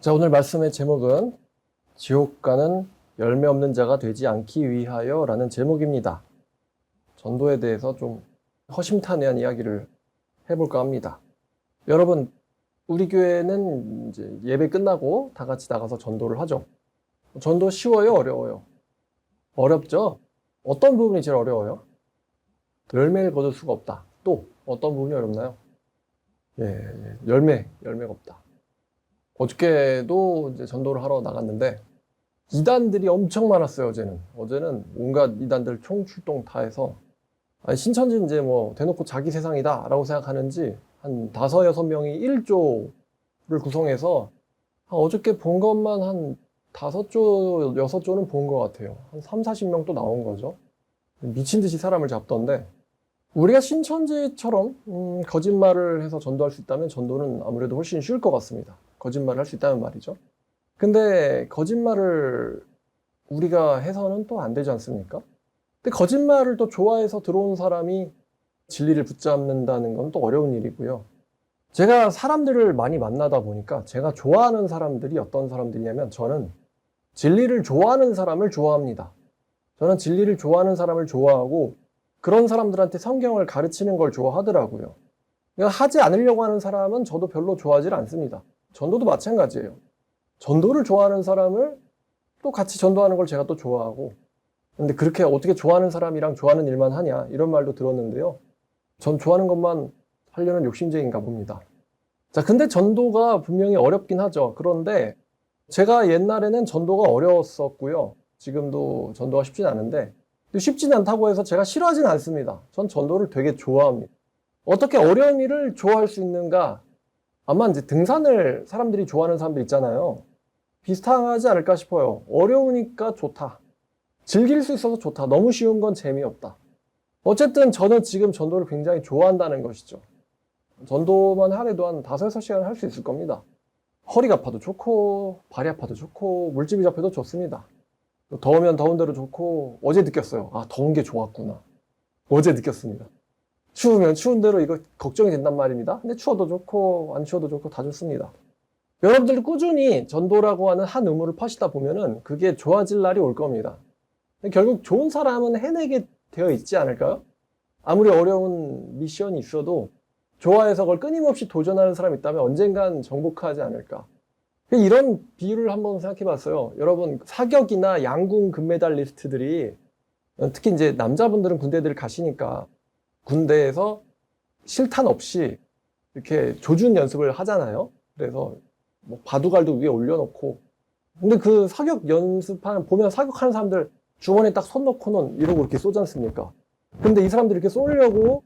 자, 오늘 말씀의 제목은 지옥 가는 열매 없는 자가 되지 않기 위하여 라는 제목입니다. 전도에 대해서 좀 허심탄회한 이야기를 해볼까 합니다. 여러분, 우리 교회는 이제 예배 끝나고 다 같이 나가서 전도를 하죠. 전도 쉬워요? 어려워요? 어렵죠? 어떤 부분이 제일 어려워요? 열매를 거둘 수가 없다. 또 어떤 부분이 어렵나요? 열매가 없다. 어저께도 이제 전도를 하러 나갔는데 이단들이 엄청 많았어요. 어제는 온갖 이단들 총출동 다 해서 신천지 이제 뭐 대놓고 자기 세상이다 라고 생각하는지 한 5-6명이 1조를 구성해서 어저께 본 것만 한 5조, 6조는 본 것 같아요. 한 30-40명 또 나온 거죠. 미친 듯이 사람을 잡던데 우리가 신천지처럼 거짓말을 해서 전도할 수 있다면 전도는 아무래도 훨씬 쉬울 것 같습니다. 거짓말을 할 수 있다면 말이죠. 근데 거짓말을 우리가 해서는 또 안 되지 않습니까? 근데 거짓말을 또 좋아해서 들어온 사람이 진리를 붙잡는다는 건 또 어려운 일이고요. 제가 사람들을 많이 만나다 보니까 제가 좋아하는 사람들이 어떤 사람들이냐면 저는 진리를 좋아하는 사람을 좋아합니다. 저는 진리를 좋아하는 사람을 좋아하고 그런 사람들한테 성경을 가르치는 걸 좋아하더라고요. 그러니까 하지 않으려고 하는 사람은 저도 별로 좋아하지 않습니다. 전도도 마찬가지예요. 전도를 좋아하는 사람을 또 같이 전도하는 걸 제가 또 좋아하고 근데 그렇게 어떻게 좋아하는 사람이랑 좋아하는 일만 하냐 이런 말도 들었는데요. 전 좋아하는 것만 하려는 욕심쟁이인가 봅니다. 자, 근데 전도가 분명히 어렵긴 하죠. 그런데 제가 옛날에는 전도가 어려웠었고요. 지금도 전도가 쉽진 않은데 쉽진 않다고 해서 제가 싫어하진 않습니다. 전 전도를 되게 좋아합니다. 어떻게 어려운 일을 좋아할 수 있는가? 아마 이제 등산을 사람들이 좋아하는 사람들 있잖아요. 비슷하지 않을까 싶어요. 어려우니까 좋다. 즐길 수 있어서 좋다. 너무 쉬운 건 재미없다. 어쨌든 저는 지금 전도를 굉장히 좋아한다는 것이죠. 전도만 하래도 한 5-6시간 할 수 있을 겁니다. 허리가 아파도 좋고 발이 아파도 좋고 물집이 잡혀도 좋습니다. 더우면 더운 대로 좋고 어제 느꼈어요. 더운 게 좋았구나. 어제 느꼈습니다. 추우면 추운 대로 이거 걱정이 된단 말입니다. 근데 추워도 좋고 안 추워도 좋고 다 좋습니다. 여러분들이 꾸준히 전도라고 하는 한 의무를 파시다 보면은 그게 좋아질 날이 올 겁니다. 결국 좋은 사람은 해내게 되어 있지 않을까요? 아무리 어려운 미션이 있어도 좋아해서 그걸 끊임없이 도전하는 사람이 있다면 언젠간 정복하지 않을까. 이런 비유를 한번 생각해 봤어요. 여러분, 사격이나 양궁 금메달리스트들이 특히 이제 남자분들은 군대들 가시니까 군대에서 실탄 없이 이렇게 조준 연습을 하잖아요. 그래서 뭐 바둑알도 위에 올려놓고 근데 그 사격 연습하는 보면 사격하는 사람들 주머니에 딱 손 넣고는 이러고 이렇게 쏘지 않습니까? 근데 이 사람들이 이렇게 쏘려고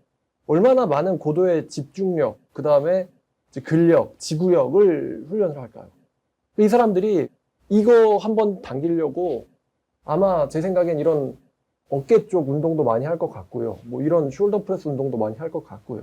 얼마나 많은 고도의 집중력, 그 다음에 근력, 지구력을 훈련을 할까요? 이 사람들이 이거 한번 당기려고 아마 제 생각엔 이런 어깨 쪽 운동도 많이 할 것 같고요. 뭐 이런 숄더 프레스 운동도 많이 할 것 같고요.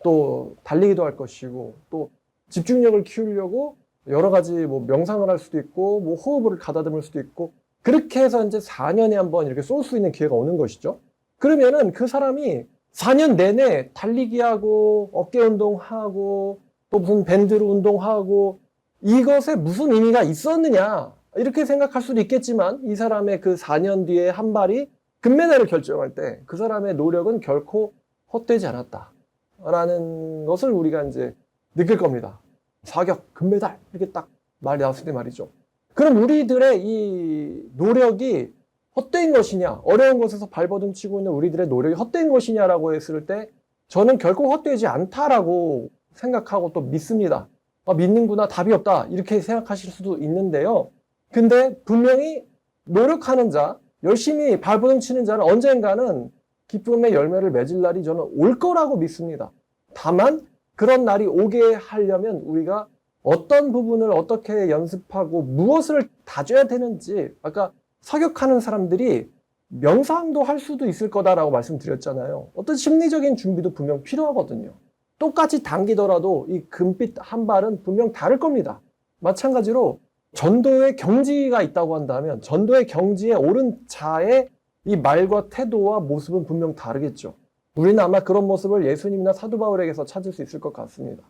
또 달리기도 할 것이고 또 집중력을 키우려고 여러 가지 뭐 명상을 할 수도 있고 뭐 호흡을 가다듬을 수도 있고 그렇게 해서 이제 4년에 한번 이렇게 쏠 수 있는 기회가 오는 것이죠. 그러면은 그 사람이 4년 내내 달리기하고 어깨 운동하고 또 무슨 밴드로 운동하고 이것에 무슨 의미가 있었느냐 이렇게 생각할 수도 있겠지만 이 사람의 그 4년 뒤에 한 발이 금메달을 결정할 때 그 사람의 노력은 결코 헛되지 않았다라는 것을 우리가 이제 느낄 겁니다. 사격, 금메달 이렇게 딱 말이 나왔을 때 말이죠. 그럼 우리들의 이 노력이 헛된 것이냐, 어려운 곳에서 발버둥 치고 있는 우리들의 노력이 헛된 것이냐라고 했을 때 저는 결코 헛되지 않다라고 생각하고 또 믿습니다. 믿는구나, 답이 없다 이렇게 생각하실 수도 있는데요. 근데 분명히 노력하는 자, 열심히 발버둥 치는 자는 언젠가는 기쁨의 열매를 맺을 날이 저는 올 거라고 믿습니다. 다만 그런 날이 오게 하려면 우리가 어떤 부분을 어떻게 연습하고 무엇을 다져야 되는지 아까 사격하는 사람들이 명상도 할 수도 있을 거다라고 말씀드렸잖아요. 어떤 심리적인 준비도 분명 필요하거든요. 똑같이 당기더라도 이 금빛 한 발은 분명 다를 겁니다. 마찬가지로 전도의 경지가 있다고 한다면 전도의 경지에 오른 자의 이 말과 태도와 모습은 분명 다르겠죠. 우리는 아마 그런 모습을 예수님이나 사도 바울에게서 찾을 수 있을 것 같습니다.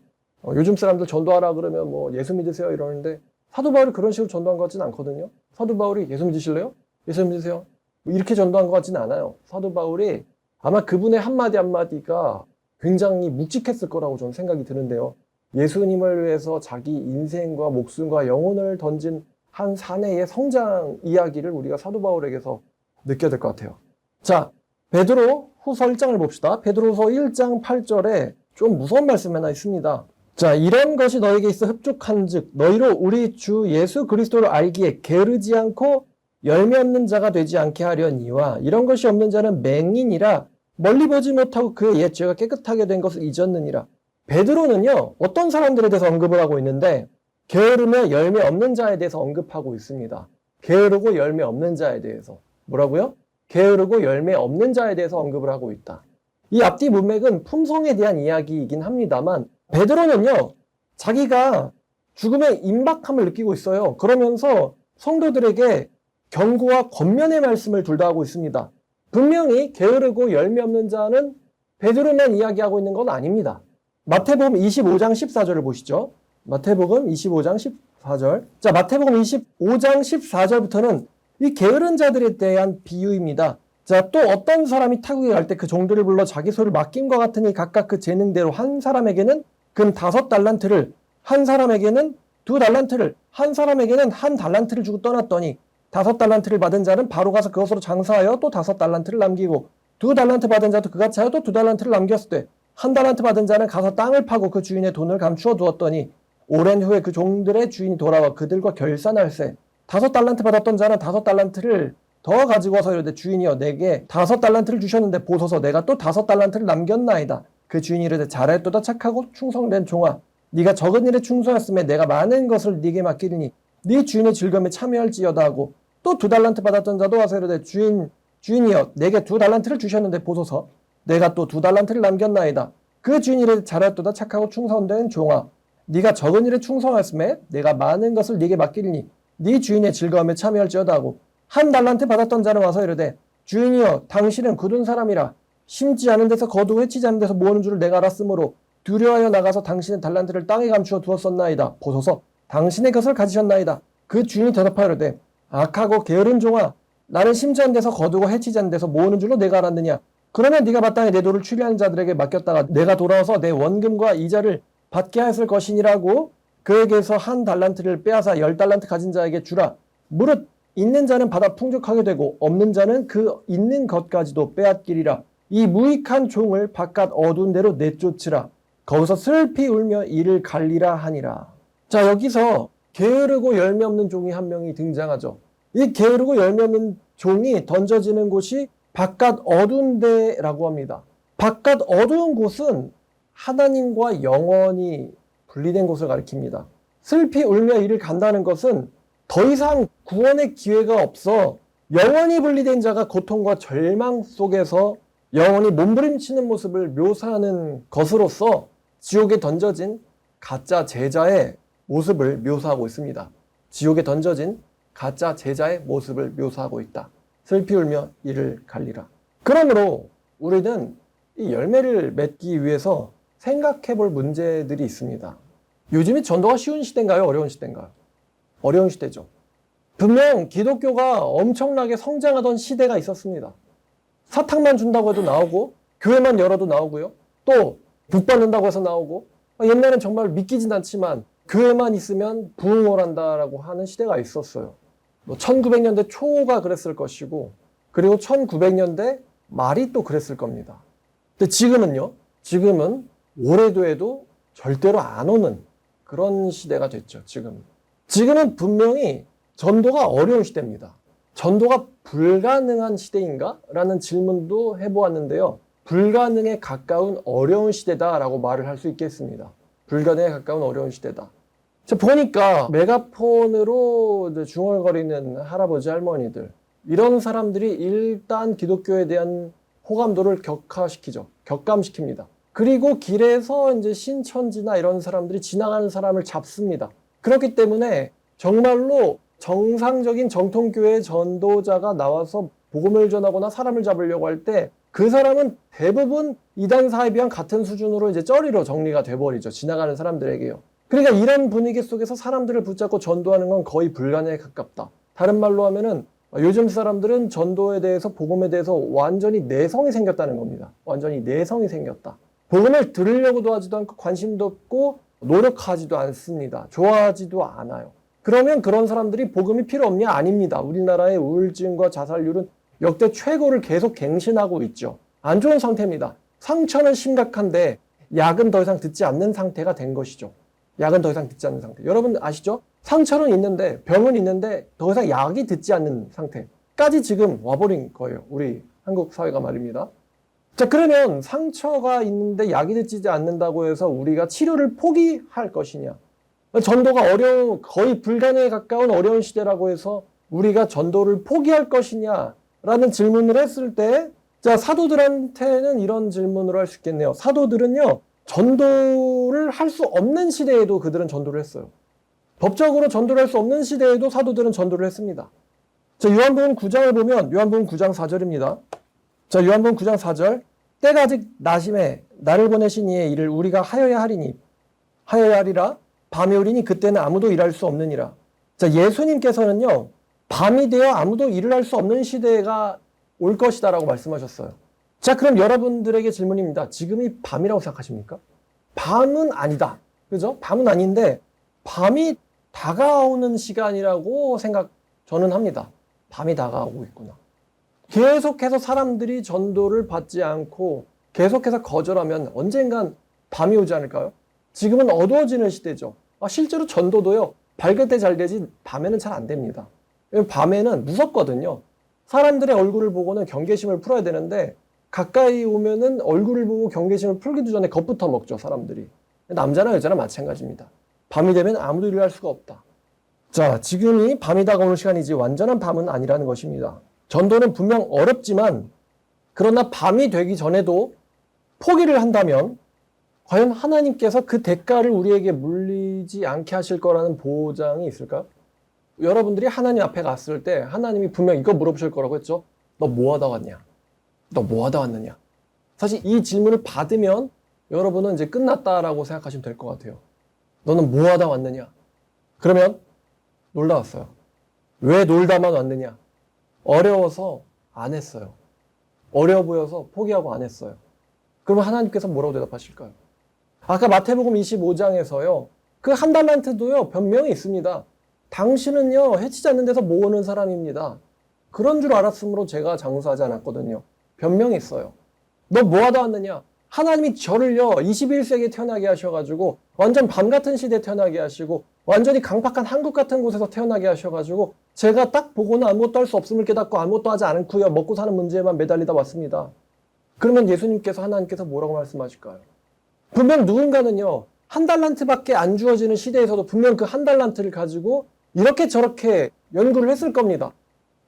요즘 사람들 전도하라 그러면 뭐 예수 믿으세요 이러는데 사도 바울이 그런 식으로 전도한 것 같지는 않거든요. 사도 바울이 예수 믿으실래요? 예수 믿으세요? 뭐 이렇게 전도한 것 같지는 않아요. 사도 바울이 아마 그분의 한마디 한마디가 굉장히 묵직했을 거라고 저는 생각이 드는데요. 예수님을 위해서 자기 인생과 목숨과 영혼을 던진 한 사내의 성장 이야기를 우리가 사도 바울에게서 느껴야 될 것 같아요. 자, 베드로 후서 1장을 봅시다. 베드로서 1장 8절에 좀 무서운 말씀이 하나 있습니다. 자, 이런 것이 너에게 있어 흡족한즉 너희로 우리 주 예수 그리스도를 알기에 게으르지 않고 열매 없는 자가 되지 않게 하려니와 이런 것이 없는 자는 맹인이라 멀리 보지 못하고 그의 옛 죄가 깨끗하게 된 것을 잊었느니라. 베드로는요, 어떤 사람들에 대해서 언급을 하고 있는데 게으르며 열매 없는 자에 대해서 언급하고 있습니다. 게으르고 열매 없는 자에 대해서. 뭐라고요? 게으르고 열매 없는 자에 대해서 언급을 하고 있다. 이 앞뒤 문맥은 품성에 대한 이야기이긴 합니다만 베드로는요, 자기가 죽음의 임박함을 느끼고 있어요. 그러면서 성도들에게 경고와 권면의 말씀을 둘 다 하고 있습니다. 분명히 게으르고 열매 없는 자는 베드로만 이야기하고 있는 건 아닙니다. 마태복음 25장 14절을 보시죠. 마태복음 25장 14절. 자, 마태복음 25장 14절부터는 이 게으른 자들에 대한 비유입니다. 자, 또 어떤 사람이 타국에 갈 때 그 종들을 불러 자기 소를 맡김과 같으니 각각 그 재능대로 한 사람에게는 금 5달란트를, 한 사람에게는 2달란트를, 한 사람에게는 1달란트를 주고 떠났더니 5달란트를 받은 자는 바로 가서 그것으로 장사하여 또 5달란트를 남기고 2달란트 받은 자도 그같이 하여 또 2달란트를 남겼을 때 1달란트 받은 자는 가서 땅을 파고 그 주인의 돈을 감추어 두었더니 오랜 후에 그 종들의 주인이 돌아와 그들과 결산할세 5달란트 받았던 자는 5달란트를 더 가지고 와서 이르되 주인이여 내게 5달란트를 주셨는데 보소서 내가 또 5달란트를 남겼나이다. 그 주인이 이르되 잘하였도다 착하고 충성된 종아 네가 적은 일에 충성했음에 내가 많은 것을 네게 맡기리니 네 주인의 즐거움에 참여할지어다 하고 또 2달란트 받았던 자도 와서 이르되 주인이여 내게 2달란트를 주셨는데 보소서 내가 또 2달란트를 남겼나이다. 그 주인이 이르되 잘하였도다 착하고 충성된 종아 네가 적은 일에 충성했음에 내가 많은 것을 네게 맡기리니 네 주인의 즐거움에 참여할지어다 하고 1달란트 받았던 자는 와서 이르되 주인이여 당신은 굳은 사람이라 심지 않은 데서 거두고 해치지 않은 데서 모으는 줄을 내가 알았으므로 두려워하여 나가서 당신의 달란트를 땅에 감추어 두었었나이다. 보소서 당신의 것을 가지셨나이다. 그 주인이 대답하여 이르되 악하고 게으른 종아 나는 심지 않은 데서 거두고 해치지 않은 데서 모으는 줄로 내가 알았느냐. 그러면 네가 마땅히 내 도를 추리하는 자들에게 맡겼다가 내가 돌아와서 내 원금과 이자를 받게 하였을 것이니라고 그에게서 1달란트를 빼앗아 10달란트 가진 자에게 주라. 무릇 있는 자는 받아 풍족하게 되고 없는 자는 그 있는 것까지도 빼앗기리라. 이 무익한 종을 바깥 어두운 데로 내쫓으라. 거기서 슬피 울며 이를 갈리라 하니라. 자, 여기서 게으르고 열매 없는 종이 한 명이 등장하죠. 이 게으르고 열매 없는 종이 던져지는 곳이 바깥 어두운 데라고 합니다. 바깥 어두운 곳은 하나님과 영원히 분리된 곳을 가리킵니다. 슬피 울며 이를 간다는 것은 더 이상 구원의 기회가 없어 영원히 분리된 자가 고통과 절망 속에서 영원히 몸부림치는 모습을 묘사하는 것으로서 지옥에 던져진 가짜 제자의 모습을 묘사하고 있습니다. 지옥에 던져진 가짜 제자의 모습을 묘사하고 있다. 슬피 울며 이를 갈리라. 그러므로 우리는 이 열매를 맺기 위해서 생각해 볼 문제들이 있습니다. 요즘이 전도가 쉬운 시대인가요? 어려운 시대인가요? 어려운 시대죠. 분명 기독교가 엄청나게 성장하던 시대가 있었습니다. 사탕만 준다고 해도 나오고 교회만 열어도 나오고요. 또 복 받는다고 해서 나오고 옛날엔 정말 믿기진 않지만 교회만 있으면 부흥을 한다라고 하는 시대가 있었어요. 1900년대 초가 그랬을 것이고 그리고 1900년대 말이 또 그랬을 겁니다. 근데 지금은요. 지금은 올해도 해도 절대로 안 오는 그런 시대가 됐죠. 지금은 분명히 전도가 어려운 시대입니다. 전도가 불가능한 시대인가? 라는 질문도 해보았는데요. 불가능에 가까운 어려운 시대다라고 말을 할 수 있겠습니다. 불가능에 가까운 어려운 시대다. 보니까 메가폰으로 이제 중얼거리는 할아버지 할머니들 이런 사람들이 일단 기독교에 대한 호감도를 격감시킵니다. 그리고 길에서 이제 신천지나 이런 사람들이 지나가는 사람을 잡습니다. 그렇기 때문에 정말로 정상적인 정통교회 전도자가 나와서 복음을 전하거나 사람을 잡으려고 할 때 그 사람은 대부분 이단 사이비랑 같은 수준으로 이제 쩌리로 정리가 돼버리죠. 지나가는 사람들에게요. 그러니까 이런 분위기 속에서 사람들을 붙잡고 전도하는 건 거의 불가능에 가깝다. 다른 말로 하면은 요즘 사람들은 전도에 대해서, 복음에 대해서 완전히 내성이 생겼다는 겁니다. 완전히 내성이 생겼다. 복음을 들으려고도 하지도 않고 관심도 없고 노력하지도 않습니다. 좋아하지도 않아요. 그러면 그런 사람들이 복음이 필요 없냐? 아닙니다. 우리나라의 우울증과 자살률은 역대 최고를 계속 갱신하고 있죠. 안 좋은 상태입니다. 상처는 심각한데 약은 더 이상 듣지 않는 상태가 된 것이죠. 약은 더 이상 듣지 않는 상태. 여러분 아시죠? 상처는 있는데, 병은 있는데 더 이상 약이 듣지 않는 상태까지 지금 와버린 거예요. 우리 한국 사회가 말입니다. 자, 그러면 상처가 있는데 약이 듣지 않는다고 해서 우리가 치료를 포기할 것이냐? 전도가 거의 불가능에 가까운 어려운 시대라고 해서 우리가 전도를 포기할 것이냐? 라는 질문을 했을 때, 자, 사도들한테는 이런 질문을 할 수 있겠네요. 사도들은요, 전도를 할 수 없는 시대에도 그들은 전도를 했어요. 법적으로 전도를 할 수 없는 시대에도 사도들은 전도를 했습니다. 자, 요한복음 9장을 보면, 요한복음 9장 4절입니다. 자, 요한복음 9장 4절. 때가 아직 나심에 나를 보내신 이의 일을 우리가 하여야 하리라. 밤이 오리니 그때는 아무도 일할 수 없느니라. 자, 예수님께서는요, 밤이 되어 아무도 일을 할 수 없는 시대가 올 것이다 라고 말씀하셨어요. 자, 그럼 여러분들에게 질문입니다. 지금이 밤이라고 생각하십니까? 밤은 아니다. 그죠? 밤은 아닌데 밤이 다가오는 시간이라고 저는 합니다. 밤이 다가오고 있구나. 계속해서 사람들이 전도를 받지 않고 계속해서 거절하면 언젠간 밤이 오지 않을까요? 지금은 어두워지는 시대죠. 실제로 전도도요, 밝을 때 잘 되지 밤에는 잘 안 됩니다. 밤에는 무섭거든요. 사람들의 얼굴을 보고는 경계심을 풀어야 되는데 가까이 오면은 얼굴을 보고 경계심을 풀기도 전에 겁부터 먹죠, 사람들이. 남자나 여자나 마찬가지입니다. 밤이 되면 아무도 일을 할 수가 없다. 자, 지금이 밤이 다가오는 시간이지 완전한 밤은 아니라는 것입니다. 전도는 분명 어렵지만, 그러나 밤이 되기 전에도 포기를 한다면 과연 하나님께서 그 대가를 우리에게 물리지 않게 하실 거라는 보장이 있을까요? 여러분들이 하나님 앞에 갔을 때 하나님이 분명 이거 물어보실 거라고 했죠. 너 뭐 하다 왔냐? 너 뭐 하다 왔느냐? 사실 이 질문을 받으면 여러분은 이제 끝났다라고 생각하시면 될 것 같아요. 너는 뭐 하다 왔느냐? 그러면 놀다 왔어요. 왜 놀다만 왔느냐? 어려워서 안 했어요. 어려워 보여서 포기하고 안 했어요. 그러면 하나님께서 뭐라고 대답하실까요? 아까 마태복음 25장에서요. 그 한 달란트도요. 변명이 있습니다. 당신은요. 해치지 않는 데서 모으는 사람입니다. 그런 줄 알았으므로 제가 장사하지 않았거든요. 변명이 있어요. 너 뭐 하다 왔느냐? 하나님이 저를요. 21세기에 태어나게 하셔가지고 완전 밤 같은 시대에 태어나게 하시고 완전히 강팍한 한국 같은 곳에서 태어나게 하셔가지고 제가 딱 보고는 아무것도 할 수 없음을 깨닫고 아무것도 하지 않고요. 먹고 사는 문제에만 매달리다 왔습니다. 그러면 예수님께서 하나님께서 뭐라고 말씀하실까요? 분명 누군가는요. 한 달란트밖에 안 주어지는 시대에서도 분명 그 한 달란트를 가지고 이렇게 저렇게 연구를 했을 겁니다.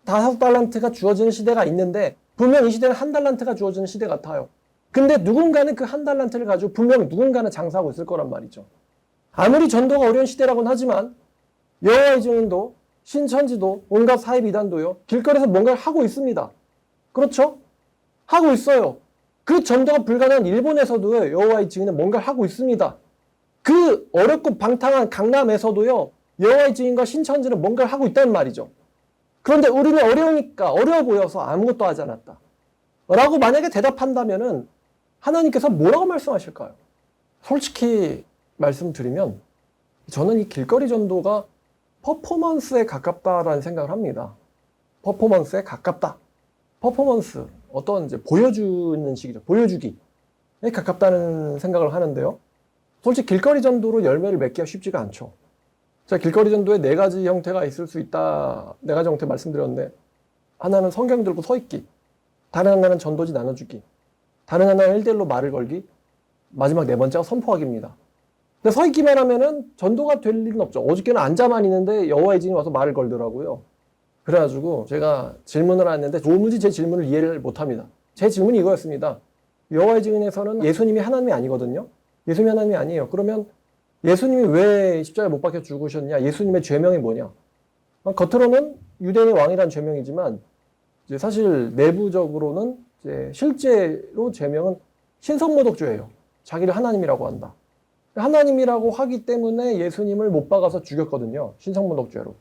5달란트가 주어지는 시대가 있는데 분명 이 시대는 한 달란트가 주어지는 시대 같아요. 근데 누군가는 그 한 달란트를 가지고 분명 누군가는 장사하고 있을 거란 말이죠. 아무리 전도가 어려운 시대라고는 하지만 여호와의 증인도 신천지도 온갖 사입 이단도요. 길거리에서 뭔가를 하고 있습니다. 그렇죠? 하고 있어요. 그 전도가 불가능한 일본에서도요. 여호와의 증인은 뭔가를 하고 있습니다. 그 어렵고 방탕한 강남에서도요. 여호와의 증인과 신천지는 뭔가를 하고 있다는 말이죠. 그런데 우리는 어려우니까 어려워 보여서 아무것도 하지 않았다. 라고 만약에 대답한다면은 하나님께서 뭐라고 말씀하실까요? 솔직히 말씀드리면 저는 이 길거리 전도가 퍼포먼스에 가깝다라는 생각을 합니다. 퍼포먼스에 가깝다. 퍼포먼스, 어떤 이제 보여주는 식이죠. 보여주기에 가깝다는 생각을 하는데요. 솔직히 길거리 전도로 열매를 맺기가 쉽지가 않죠. 자, 길거리 전도에 4가지 형태가 있을 수 있다. 4가지 형태 말씀드렸는데, 하나는 성경 들고 서 있기, 다른 하나는 전도지 나눠주기, 다른 하나는 1대1로 말을 걸기, 마지막 4번째가 선포하기입니다. 근데 서 있기만 하면은 전도가 될 일은 없죠. 어저께는 앉아만 있는데 여호와의 증인이 와서 말을 걸더라고요. 그래가지고 제가 질문을 했는데 도무지 제 질문을 이해를 못합니다. 제 질문이 이거였습니다. 여호와의 증인에서는 예수님이 하나님이 아니거든요. 예수님이 하나님이 아니에요. 그러면 예수님이 왜 십자가에 못 박혀 죽으셨냐? 예수님의 죄명이 뭐냐? 겉으로는 유대인의 왕이란 죄명이지만 이제 사실 내부적으로는 이제 실제로 죄명은 신성모독죄예요. 자기를 하나님이라고 한다. 하나님이라고 하기 때문에 예수님을 못 박아서 죽였거든요. 신성모독죄로.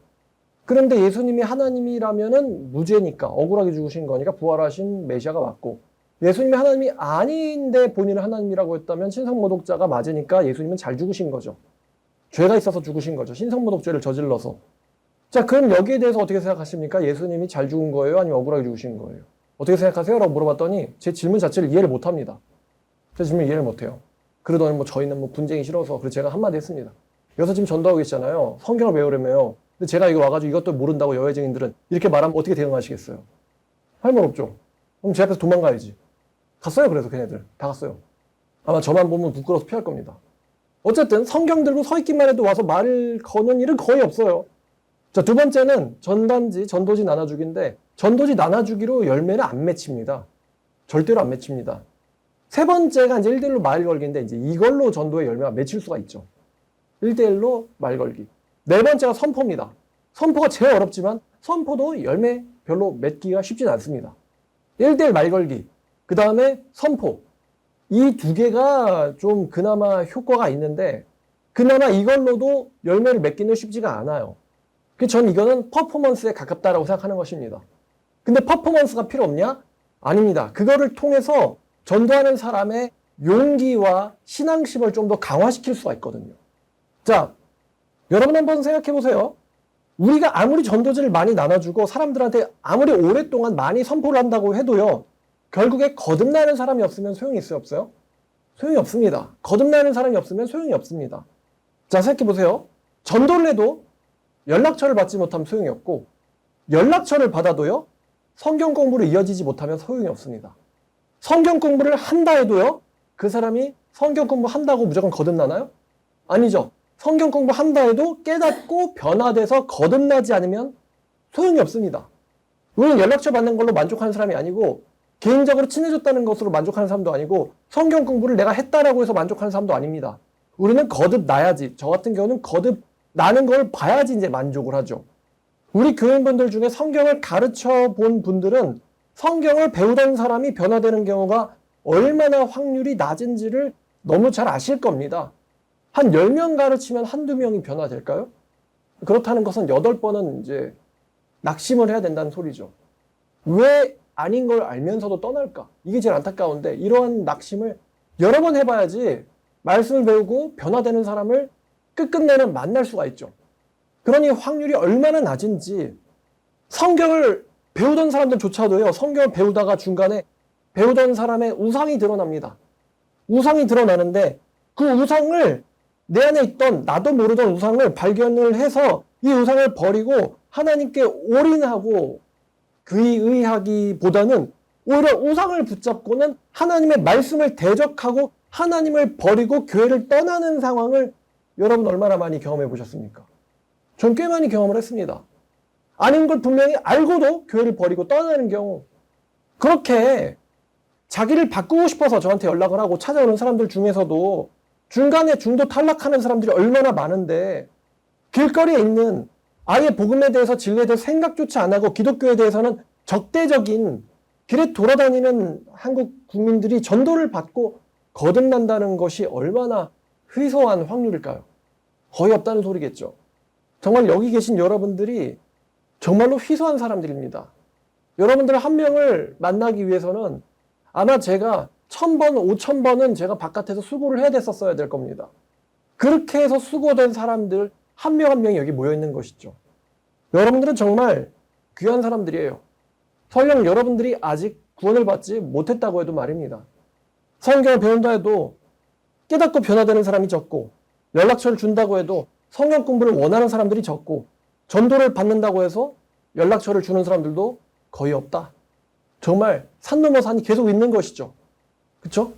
그런데 예수님이 하나님이라면은 무죄니까 억울하게 죽으신 거니까 부활하신 메시아가 맞고, 예수님이 하나님이 아닌데 본인을 하나님이라고 했다면 신성모독자가 맞으니까 예수님은 잘 죽으신 거죠. 죄가 있어서 죽으신 거죠. 신성모독죄를 저질러서. 자, 그럼 여기에 대해서 어떻게 생각하십니까? 예수님이 잘 죽은 거예요? 아니면 억울하게 죽으신 거예요? 어떻게 생각하세요? 라고 물어봤더니 제 질문 자체를 이해를 못 합니다. 제 질문 이해를 못 해요. 그러더니 저희는 분쟁이 싫어서, 그래서 제가 한마디 했습니다. 여기서 지금 전도하고 계시잖아요. 성경을 외우려며요. 근데 제가 이거 와가지고 이것도 모른다고 여외증인들은 이렇게 말하면 어떻게 대응하시겠어요? 할 말 없죠. 그럼 제 앞에서 도망가야지. 갔어요. 그래서 걔네들 다 갔어요. 아마 저만 보면 부끄러워서 피할 겁니다. 어쨌든 성경 들고 서 있기만 해도 와서 말을 거는 일은 거의 없어요. 자, 두 번째는 전도지 나눠주기인데, 전도지 나눠주기로 열매는 안 맺힙니다. 절대로 안 맺힙니다. 세 번째가 이제 1대1로 말 걸기인데, 이제 이걸로 전도의 열매가 맺힐 수가 있죠. 1대1로 말 걸기. 네 번째가 선포입니다. 선포가 제일 어렵지만 선포도 열매 별로 맺기가 쉽진 않습니다. 1대1 말 걸기, 그 다음에 선포. 이 두 개가 좀 그나마 효과가 있는데, 그나마 이걸로도 열매를 맺기는 쉽지가 않아요. 전 이거는 퍼포먼스에 가깝다라고 생각하는 것입니다. 근데 퍼포먼스가 필요 없냐? 아닙니다. 그거를 통해서 전도하는 사람의 용기와 신앙심을 좀 더 강화시킬 수가 있거든요. 자, 여러분 한번 생각해 보세요. 우리가 아무리 전도지를 많이 나눠주고 사람들한테 아무리 오랫동안 많이 선포를 한다고 해도요, 결국에 거듭나는 사람이 없으면 소용이 있어요, 없어요? 소용이 없습니다. 거듭나는 사람이 없으면 소용이 없습니다. 자, 생각해 보세요. 전도를 해도 연락처를 받지 못하면 소용이 없고, 연락처를 받아도요, 성경 공부를 이어지지 못하면 소용이 없습니다. 성경 공부를 한다 해도요, 그 사람이 성경 공부한다고 무조건 거듭나나요? 아니죠. 성경 공부한다 해도 깨닫고 변화돼서 거듭나지 않으면 소용이 없습니다. 우리는 연락처 받는 걸로 만족하는 사람이 아니고, 개인적으로 친해졌다는 것으로 만족하는 사람도 아니고, 성경 공부를 내가 했다라고 해서 만족하는 사람도 아닙니다. 우리는 거듭나야지. 저 같은 경우는 거듭나는 걸 봐야지 이제 만족을 하죠. 우리 교인분들 중에 성경을 가르쳐 본 분들은 성경을 배우던 사람이 변화되는 경우가 얼마나 확률이 낮은지를 너무 잘 아실 겁니다. 한 10명 가르치면 한두 명이 변화될까요? 그렇다는 것은 8번은 이제 낙심을 해야 된다는 소리죠. 왜 아닌 걸 알면서도 떠날까? 이게 제일 안타까운데, 이러한 낙심을 여러 번 해봐야지 말씀을 배우고 변화되는 사람을 끝끝내는 만날 수가 있죠. 그러니 확률이 얼마나 낮은지, 성경을 배우던 사람들조차도요, 성경을 배우다가 중간에 배우던 사람의 우상이 드러납니다. 우상이 드러나는데 그 우상을, 내 안에 있던 나도 모르던 우상을 발견을 해서 이 우상을 버리고 하나님께 올인하고 의하기보다는 오히려 우상을 붙잡고는 하나님의 말씀을 대적하고 하나님을 버리고 교회를 떠나는 상황을 여러분 얼마나 많이 경험해 보셨습니까? 전 꽤 많이 경험을 했습니다. 아닌 걸 분명히 알고도 교회를 버리고 떠나는 경우, 그렇게 자기를 바꾸고 싶어서 저한테 연락을 하고 찾아오는 사람들 중에서도 중간에 중도 탈락하는 사람들이 얼마나 많은데, 길거리에 있는 아예 복음에 대해서 진리에 대해서 생각조차 안 하고 기독교에 대해서는 적대적인 길에 돌아다니는 한국 국민들이 전도를 받고 거듭난다는 것이 얼마나 희소한 확률일까요? 거의 없다는 소리겠죠. 정말 여기 계신 여러분들이 정말로 희소한 사람들입니다. 여러분들 한 명을 만나기 위해서는 아마 제가 1000번, 5000번은 제가 바깥에서 수고를 해야 됐었어야 될 겁니다. 그렇게 해서 수고된 사람들 한 명 한 명이 여기 모여있는 것이죠. 여러분들은 정말 귀한 사람들이에요. 설령 여러분들이 아직 구원을 받지 못했다고 해도 말입니다. 성경을 배운다 해도 깨닫고 변화되는 사람이 적고, 연락처를 준다고 해도 성경 공부를 원하는 사람들이 적고, 전도를 받는다고 해서 연락처를 주는 사람들도 거의 없다. 정말 산 넘어 산이 계속 있는 것이죠. 그쵸?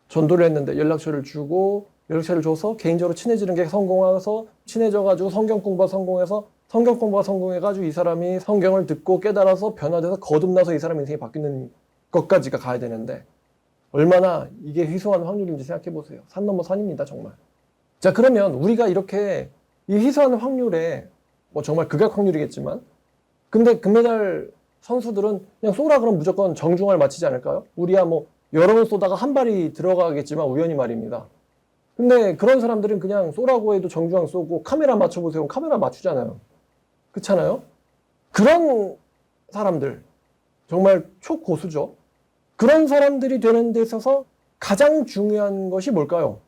전도를 했는데 연락처를 주고, 연락처를 줘서 개인적으로 친해지는 게 성공해서 친해져가지고 성경 공부가 성공해가지고 이 사람이 성경을 듣고 깨달아서 변화돼서 거듭나서 이 사람 인생이 바뀌는 것까지가 가야 되는데, 얼마나 이게 희소한 확률인지 생각해 보세요. 산 넘어 산입니다, 정말. 자, 그러면 우리가 이렇게 이 희소한 확률에, 정말 극악 확률이겠지만, 근데 금메달 선수들은 그냥 쏘라 그러면 무조건 정중앙을 맞히지 않을까요? 우리야 여러 번 쏘다가 한 발이 들어가겠지만 우연히 말입니다. 근데 그런 사람들은 그냥 쏘라고 해도 정중앙 쏘고 카메라 맞춰보세요. 카메라 맞추잖아요. 그렇잖아요? 그런 사람들 정말 초고수죠. 그런 사람들이 되는 데 있어서 가장 중요한 것이 뭘까요?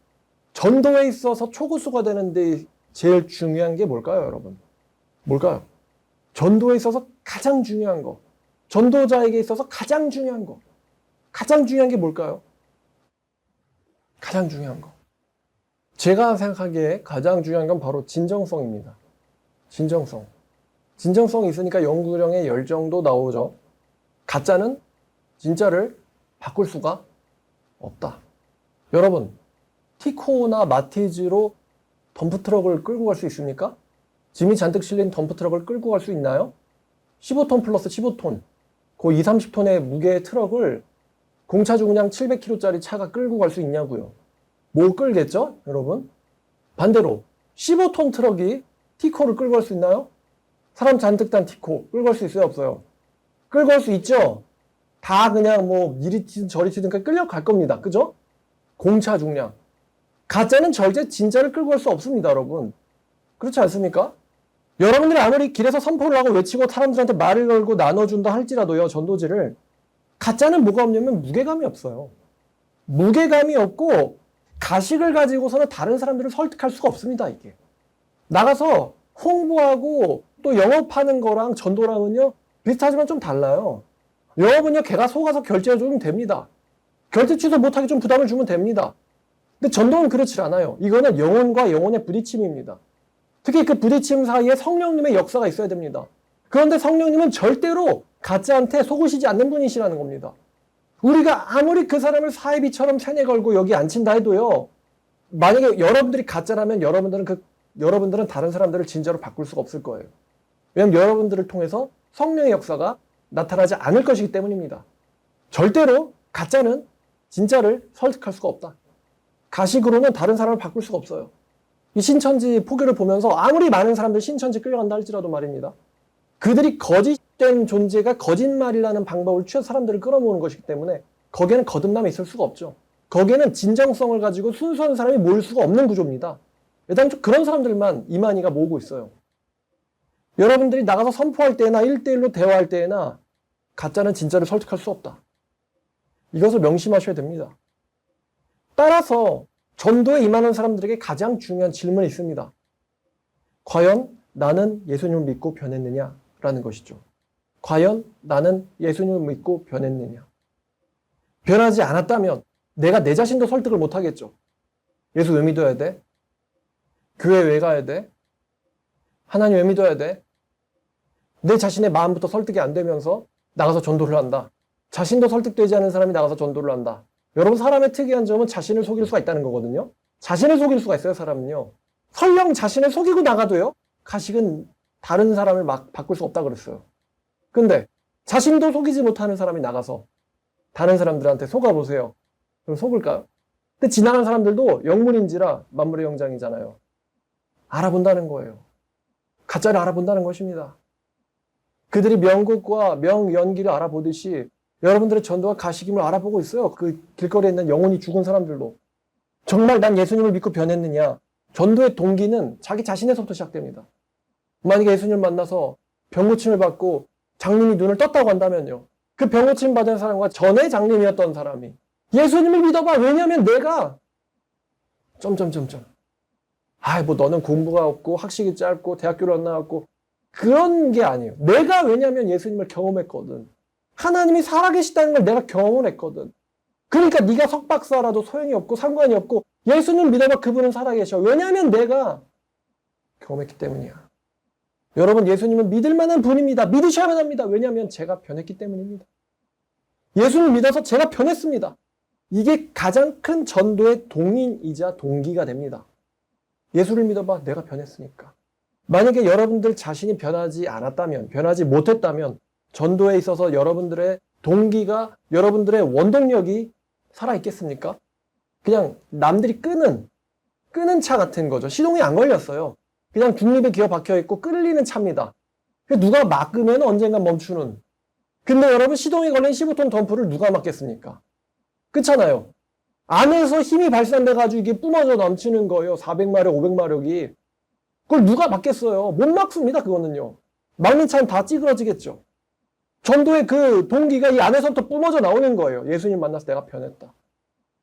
전도에 있어서 초고수가 되는데 제일 중요한 게 뭘까요, 여러분? 뭘까요? 전도에 있어서 가장 중요한 거. 전도자에게 있어서 가장 중요한 거. 가장 중요한 게 뭘까요? 가장 중요한 거. 제가 생각하기에 가장 중요한 건 바로 진정성입니다. 진정성. 진정성이 있으니까 연구령의 열정도 나오죠. 가짜는 진짜를 바꿀 수가 없다. 여러분, 티코나 마티즈로 덤프트럭을 끌고 갈 수 있습니까? 짐이 잔뜩 실린 덤프트럭을 끌고 갈 수 있나요? 15톤 플러스 15톤. 그 20, 30톤의 무게의 트럭을 공차주 그냥 700kg짜리 차가 끌고 갈 수 있냐고요. 못 끌겠죠, 여러분? 반대로 15톤 트럭이 티코를 끌고 갈 수 있나요? 사람 잔뜩 단 티코 끌고 갈 수 있어요, 없어요? 끌고 갈 수 있죠? 다 그냥 뭐 이리 튀든 저리 튀든 끌려갈 겁니다. 그죠? 공차 중량. 가짜는 절대 진짜를 끌고 갈 수 없습니다, 여러분. 그렇지 않습니까? 여러분들이 아무리 길에서 선포를 하고 외치고 사람들한테 말을 걸고 나눠준다 할지라도요, 전도지를. 가짜는 뭐가 없냐면 무게감이 없어요. 무게감이 없고 가식을 가지고서는 다른 사람들을 설득할 수가 없습니다, 이게. 나가서 홍보하고 또 영업하는 거랑 전도랑은요, 비슷하지만 좀 달라요. 영업은요, 걔가 속아서 결제해 주면 됩니다. 결제 취소 못하게 좀 부담을 주면 됩니다. 근데 전도는 그렇지 않아요. 이거는 영혼과 영혼의 부딪힘입니다. 특히 그 부딪힘 사이에 성령님의 역사가 있어야 됩니다. 그런데 성령님은 절대로 가짜한테 속으시지 않는 분이시라는 겁니다. 우리가 아무리 그 사람을 사이비처럼 세뇌 걸고 여기 앉힌다 해도요, 만약에 여러분들이 가짜라면 여러분들은 다른 사람들을 진짜로 바꿀 수가 없을 거예요. 왜냐하면 여러분들을 통해서 성령의 역사가 나타나지 않을 것이기 때문입니다. 절대로 가짜는 진짜를 설득할 수가 없다. 가식으로는 다른 사람을 바꿀 수가 없어요. 이 신천지 포교를 보면서 아무리 많은 사람들이 신천지 끌려간다 할지라도 말입니다. 그들이 거짓된 존재가 거짓말이라는 방법을 취해서 사람들을 끌어모으는 것이기 때문에 거기에는 거듭남이 있을 수가 없죠. 거기에는 진정성을 가지고 순수한 사람이 모일 수가 없는 구조입니다. 일단 그런 사람들만 이만희가 모으고 있어요. 여러분들이 나가서 선포할 때나 1대1로 대화할 때나 가짜는 진짜를 설득할 수 없다. 이것을 명심하셔야 됩니다. 따라서 전도에 임하는 사람들에게 가장 중요한 질문이 있습니다. 과연 나는 예수님을 믿고 변했느냐? 라는 것이죠. 과연 나는 예수님을 믿고 변했느냐? 변하지 않았다면 내가 내 자신도 설득을 못하겠죠. 예수 왜 믿어야 돼? 교회 왜 가야 돼? 하나님 왜 믿어야 돼? 내 자신의 마음부터 설득이 안 되면서 나가서 전도를 한다. 자신도 설득되지 않은 사람이 나가서 전도를 한다. 여러분, 사람의 특이한 점은 자신을 속일 수가 있다는 거거든요. 자신을 속일 수가 있어요, 사람은요. 설령 자신을 속이고 나가도요, 가식은 다른 사람을 막 바꿀 수 없다 그랬어요. 근데 자신도 속이지 못하는 사람이 나가서 다른 사람들한테 속아보세요. 그럼 속을까요? 근데 지나간 사람들도 영문인지라 만물의 영장이잖아요. 알아본다는 거예요. 가짜를 알아본다는 것입니다. 그들이 명곡과 명연기를 알아보듯이 여러분들의 전도가 가식임을 알아보고 있어요. 그 길거리에 있는 영혼이 죽은 사람들도. 정말 난 예수님을 믿고 변했느냐? 전도의 동기는 자기 자신에서부터 시작됩니다. 만약에 예수님을 만나서 병고침을 받고 장님이 눈을 떴다고 한다면요. 그 병고침 받은 사람과 전에 장님이었던 사람이 예수님을 믿어봐. 왜냐하면 내가 뭐 너는 공부가 없고 학식이 짧고 대학교를 안 나왔고 그런 게 아니에요. 내가 왜냐하면 예수님을 경험했거든. 하나님이 살아계시다는 걸 내가 경험을 했거든. 그러니까 네가 석박사라도 소용이 없고 상관이 없고 예수님 믿어봐. 그분은 살아계셔. 왜냐하면 내가 경험했기 때문이야. 여러분, 예수님은 믿을 만한 분입니다. 믿으셔야만 합니다. 왜냐하면 제가 변했기 때문입니다. 예수님을 믿어서 제가 변했습니다. 이게 가장 큰 전도의 동인이자 동기가 됩니다. 예수를 믿어봐. 내가 변했으니까. 만약에 여러분들 자신이 변하지 않았다면, 변하지 못했다면 전도에 있어서 여러분들의 동기가, 여러분들의 원동력이 살아있겠습니까? 그냥 남들이 끄는 차 같은 거죠. 시동이 안 걸렸어요. 그냥 중립에 기어 박혀있고 끌리는 차입니다. 누가 막으면 언젠간 멈추는. 근데 여러분, 시동이 걸린 15톤 덤프를 누가 막겠습니까? 그렇잖아요. 안에서 힘이 발산돼가지고 이게 뿜어져 넘치는 거예요. 400마력, 500마력이. 그걸 누가 막겠어요? 못 막습니다, 그거는요. 막는 차는 다 찌그러지겠죠. 전도의 그 동기가 이 안에서부터 뿜어져 나오는 거예요. 예수님 만나서 내가 변했다.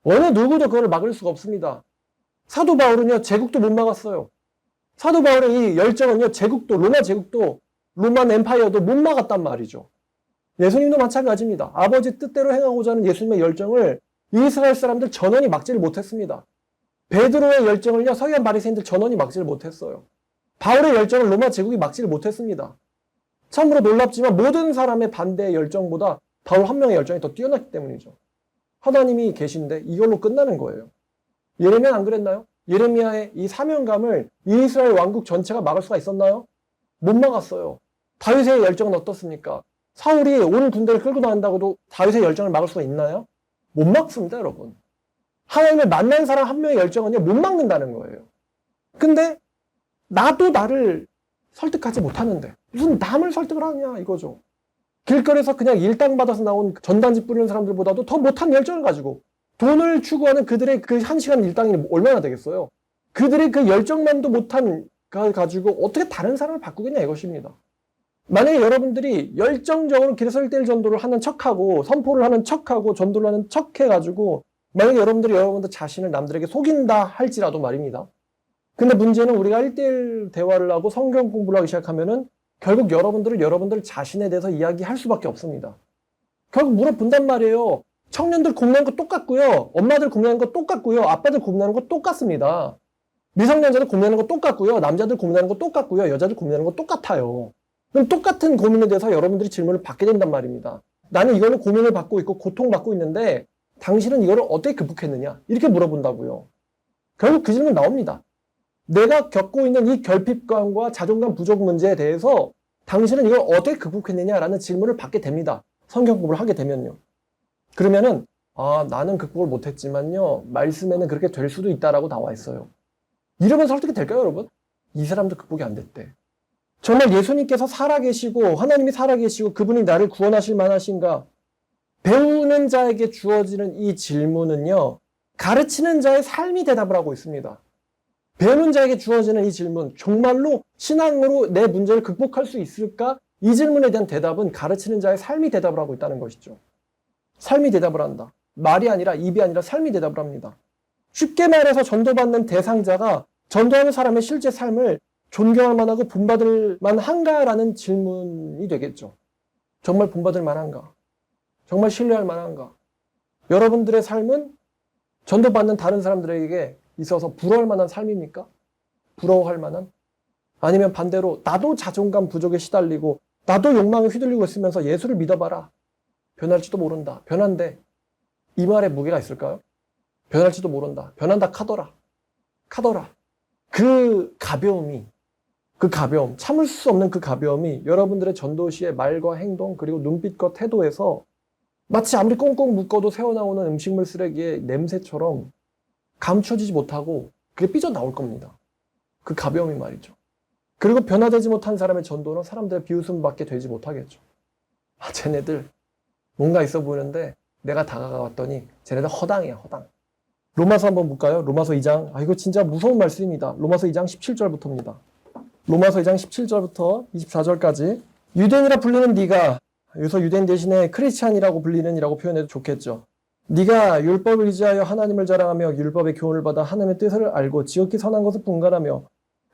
어느 누구도 그걸 막을 수가 없습니다. 사도 바울은요, 제국도 못 막았어요. 사도 바울의 이 열정은요, 제국도, 로마 제국도, 로만 엠파이어도 못 막았단 말이죠. 예수님도 마찬가지입니다. 아버지 뜻대로 행하고자 하는 예수님의 열정을 이스라엘 사람들 전원이 막지를 못했습니다. 베드로의 열정을요, 서기관 바리새인들 전원이 막지를 못했어요. 바울의 열정을 로마 제국이 막지를 못했습니다. 참으로 놀랍지만 모든 사람의 반대의 열정보다 바울 한 명의 열정이 더 뛰어났기 때문이죠. 하나님이 계신데 이걸로 끝나는 거예요. 예레미야는 안 그랬나요? 예레미야의 이 사명감을 이스라엘 왕국 전체가 막을 수가 있었나요? 못 막았어요. 다윗의 열정은 어떻습니까? 사울이 온 군대를 끌고 나온다고도 다윗의 열정을 막을 수가 있나요? 못 막습니다, 여러분. 하나님을 만난 사람 한 명의 열정은요, 못 막는다는 거예요. 근데 나도 나를 설득하지 못하는데 무슨 남을 설득을 하냐 이거죠. 길거리에서 그냥 일당 받아서 나온 전단지 뿌리는 사람들보다도 더 못한 열정을 가지고 돈을 추구하는 그들의 그 1시간 일당이 얼마나 되겠어요. 그들의 그 열정만도 못한 걸 가지고 어떻게 다른 사람을 바꾸겠냐 이것입니다. 만약에 여러분들이 열정적으로 길에서 1:1 전도를 하는 척하고 선포를 하는 척하고 전도를 하는 척 해가지고 만약에 여러분들이 여러분들 자신을 남들에게 속인다 할지라도 말입니다. 근데 문제는 우리가 1:1 대화를 하고 성경 공부를 하기 시작하면은 결국 여러분들은 여러분들 자신에 대해서 이야기할 수밖에 없습니다. 결국 물어본단 말이에요. 청년들 고민하는 거 똑같고요. 엄마들 고민하는 거 똑같고요. 아빠들 고민하는 거 똑같습니다. 미성년자들 고민하는 거 똑같고요. 남자들 고민하는 거 똑같고요. 여자들 고민하는 거 똑같아요. 그럼 똑같은 고민에 대해서 여러분들이 질문을 받게 된단 말입니다. 나는 이걸로 고민을 받고 있고 고통받고 있는데 당신은 이거를 어떻게 극복했느냐? 이렇게 물어본다고요. 결국 그 질문 나옵니다. 내가 겪고 있는 이 결핍감과 자존감 부족 문제에 대해서 당신은 이걸 어떻게 극복했느냐라는 질문을 받게 됩니다. 성경 공부를 하게 되면요. 그러면은 나는 극복을 못했지만요. 말씀에는 그렇게 될 수도 있다라고 나와 있어요. 이러면 설득이 될까요, 여러분? 이 사람도 극복이 안 됐대. 정말 예수님께서 살아계시고 하나님이 살아계시고 그분이 나를 구원하실 만하신가? 배우는 자에게 주어지는 이 질문은요. 가르치는 자의 삶이 대답을 하고 있습니다. 배우는 자에게 주어지는 이 질문, 정말로 신앙으로 내 문제를 극복할 수 있을까? 이 질문에 대한 대답은 가르치는 자의 삶이 대답을 하고 있다는 것이죠. 삶이 대답을 한다. 말이 아니라 입이 아니라 삶이 대답을 합니다. 쉽게 말해서 전도받는 대상자가 전도하는 사람의 실제 삶을 존경할 만하고 본받을 만한가라는 질문이 되겠죠. 정말 본받을 만한가? 정말 신뢰할 만한가? 여러분들의 삶은 전도받는 다른 사람들에게 있어서 부러워할 만한 삶입니까? 부러워할 만한? 아니면 반대로 나도 자존감 부족에 시달리고 나도 욕망에 휘둘리고 있으면서 예수를 믿어봐라. 변할지도 모른다. 변한데 이 말에 무게가 있을까요? 변할지도 모른다. 변한다 카더라. 카더라. 그 가벼움, 참을 수 없는 그 가벼움이 여러분들의 전도시의 말과 행동 그리고 눈빛과 태도에서 마치 아무리 꽁꽁 묶어도 새어나오는 음식물 쓰레기의 냄새처럼 감춰지지 못하고 그게 삐져나올 겁니다. 그 가벼움이 말이죠. 그리고 변화되지 못한 사람의 전도는 사람들의 비웃음밖에 되지 못하겠죠. 쟤네들 뭔가 있어 보이는데 내가 다가가 봤더니 쟤네들 허당이야, 허당. 로마서 한번 볼까요? 로마서 2장. 이거 진짜 무서운 말씀입니다. 로마서 2장 17절부터입니다. 로마서 2장 17절부터 24절까지. 유대인이라 불리는 네가, 여기서 유대인 대신에 크리스찬이라고 불리는이라고 표현해도 좋겠죠. 네가 율법을 의지하여 하나님을 자랑하며 율법의 교훈을 받아 하나님의 뜻을 알고 지극히 선한 것을 분간하며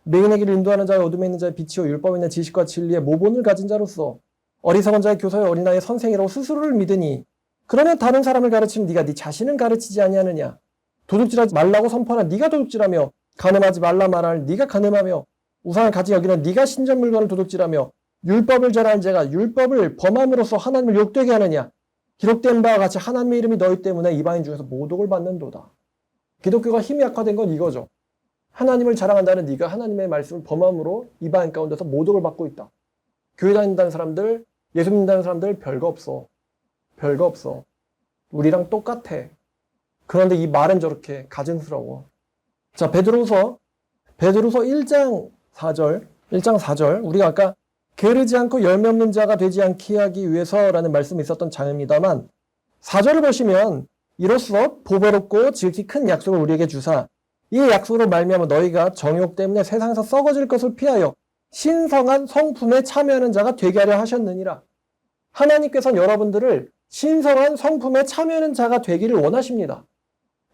매인의 길을 인도하는 자의 어둠에 있는 자의 빛이요 율법에 있는 지식과 진리의 모본을 가진 자로서 어리석은 자의 교사여 어린아이의 선생이라고 스스로를 믿으니 그러면 다른 사람을 가르치면 네가 네 자신은 가르치지 아니하느냐. 도둑질하지 말라고 선포하는 네가 도둑질하며 간음하지 말라 말하는 네가 간음하며 우상을 가지 여기는 네가 신전 물건을 도둑질하며 율법을 절하는 자가 율법을 범함으로써 하나님을 욕되게 하느냐. 기록된 바와 같이 하나님의 이름이 너희 때문에 이방인 중에서 모독을 받는도다. 기독교가 힘이 약화된 건 이거죠. 하나님을 자랑한다는 네가 하나님의 말씀을 범함으로 이방인 가운데서 모독을 받고 있다. 교회 다닌다는 사람들, 예수 믿는다는 사람들 별거 없어. 별거 없어. 우리랑 똑같아. 그런데 이 말은 저렇게 가증스러워. 자, 베드로서 1장 4절. 우리가 아까 게으르지 않고 열매 없는 자가 되지 않게 하기 위해서라는 말씀이 있었던 장입니다만 4절을 보시면 이로써 보배롭고 지극히 큰 약속을 우리에게 주사 이 약속으로 말미암아 너희가 정욕 때문에 세상에서 썩어질 것을 피하여 신성한 성품에 참여하는 자가 되게 하려 하셨느니라. 하나님께서는 여러분들을 신성한 성품에 참여하는 자가 되기를 원하십니다.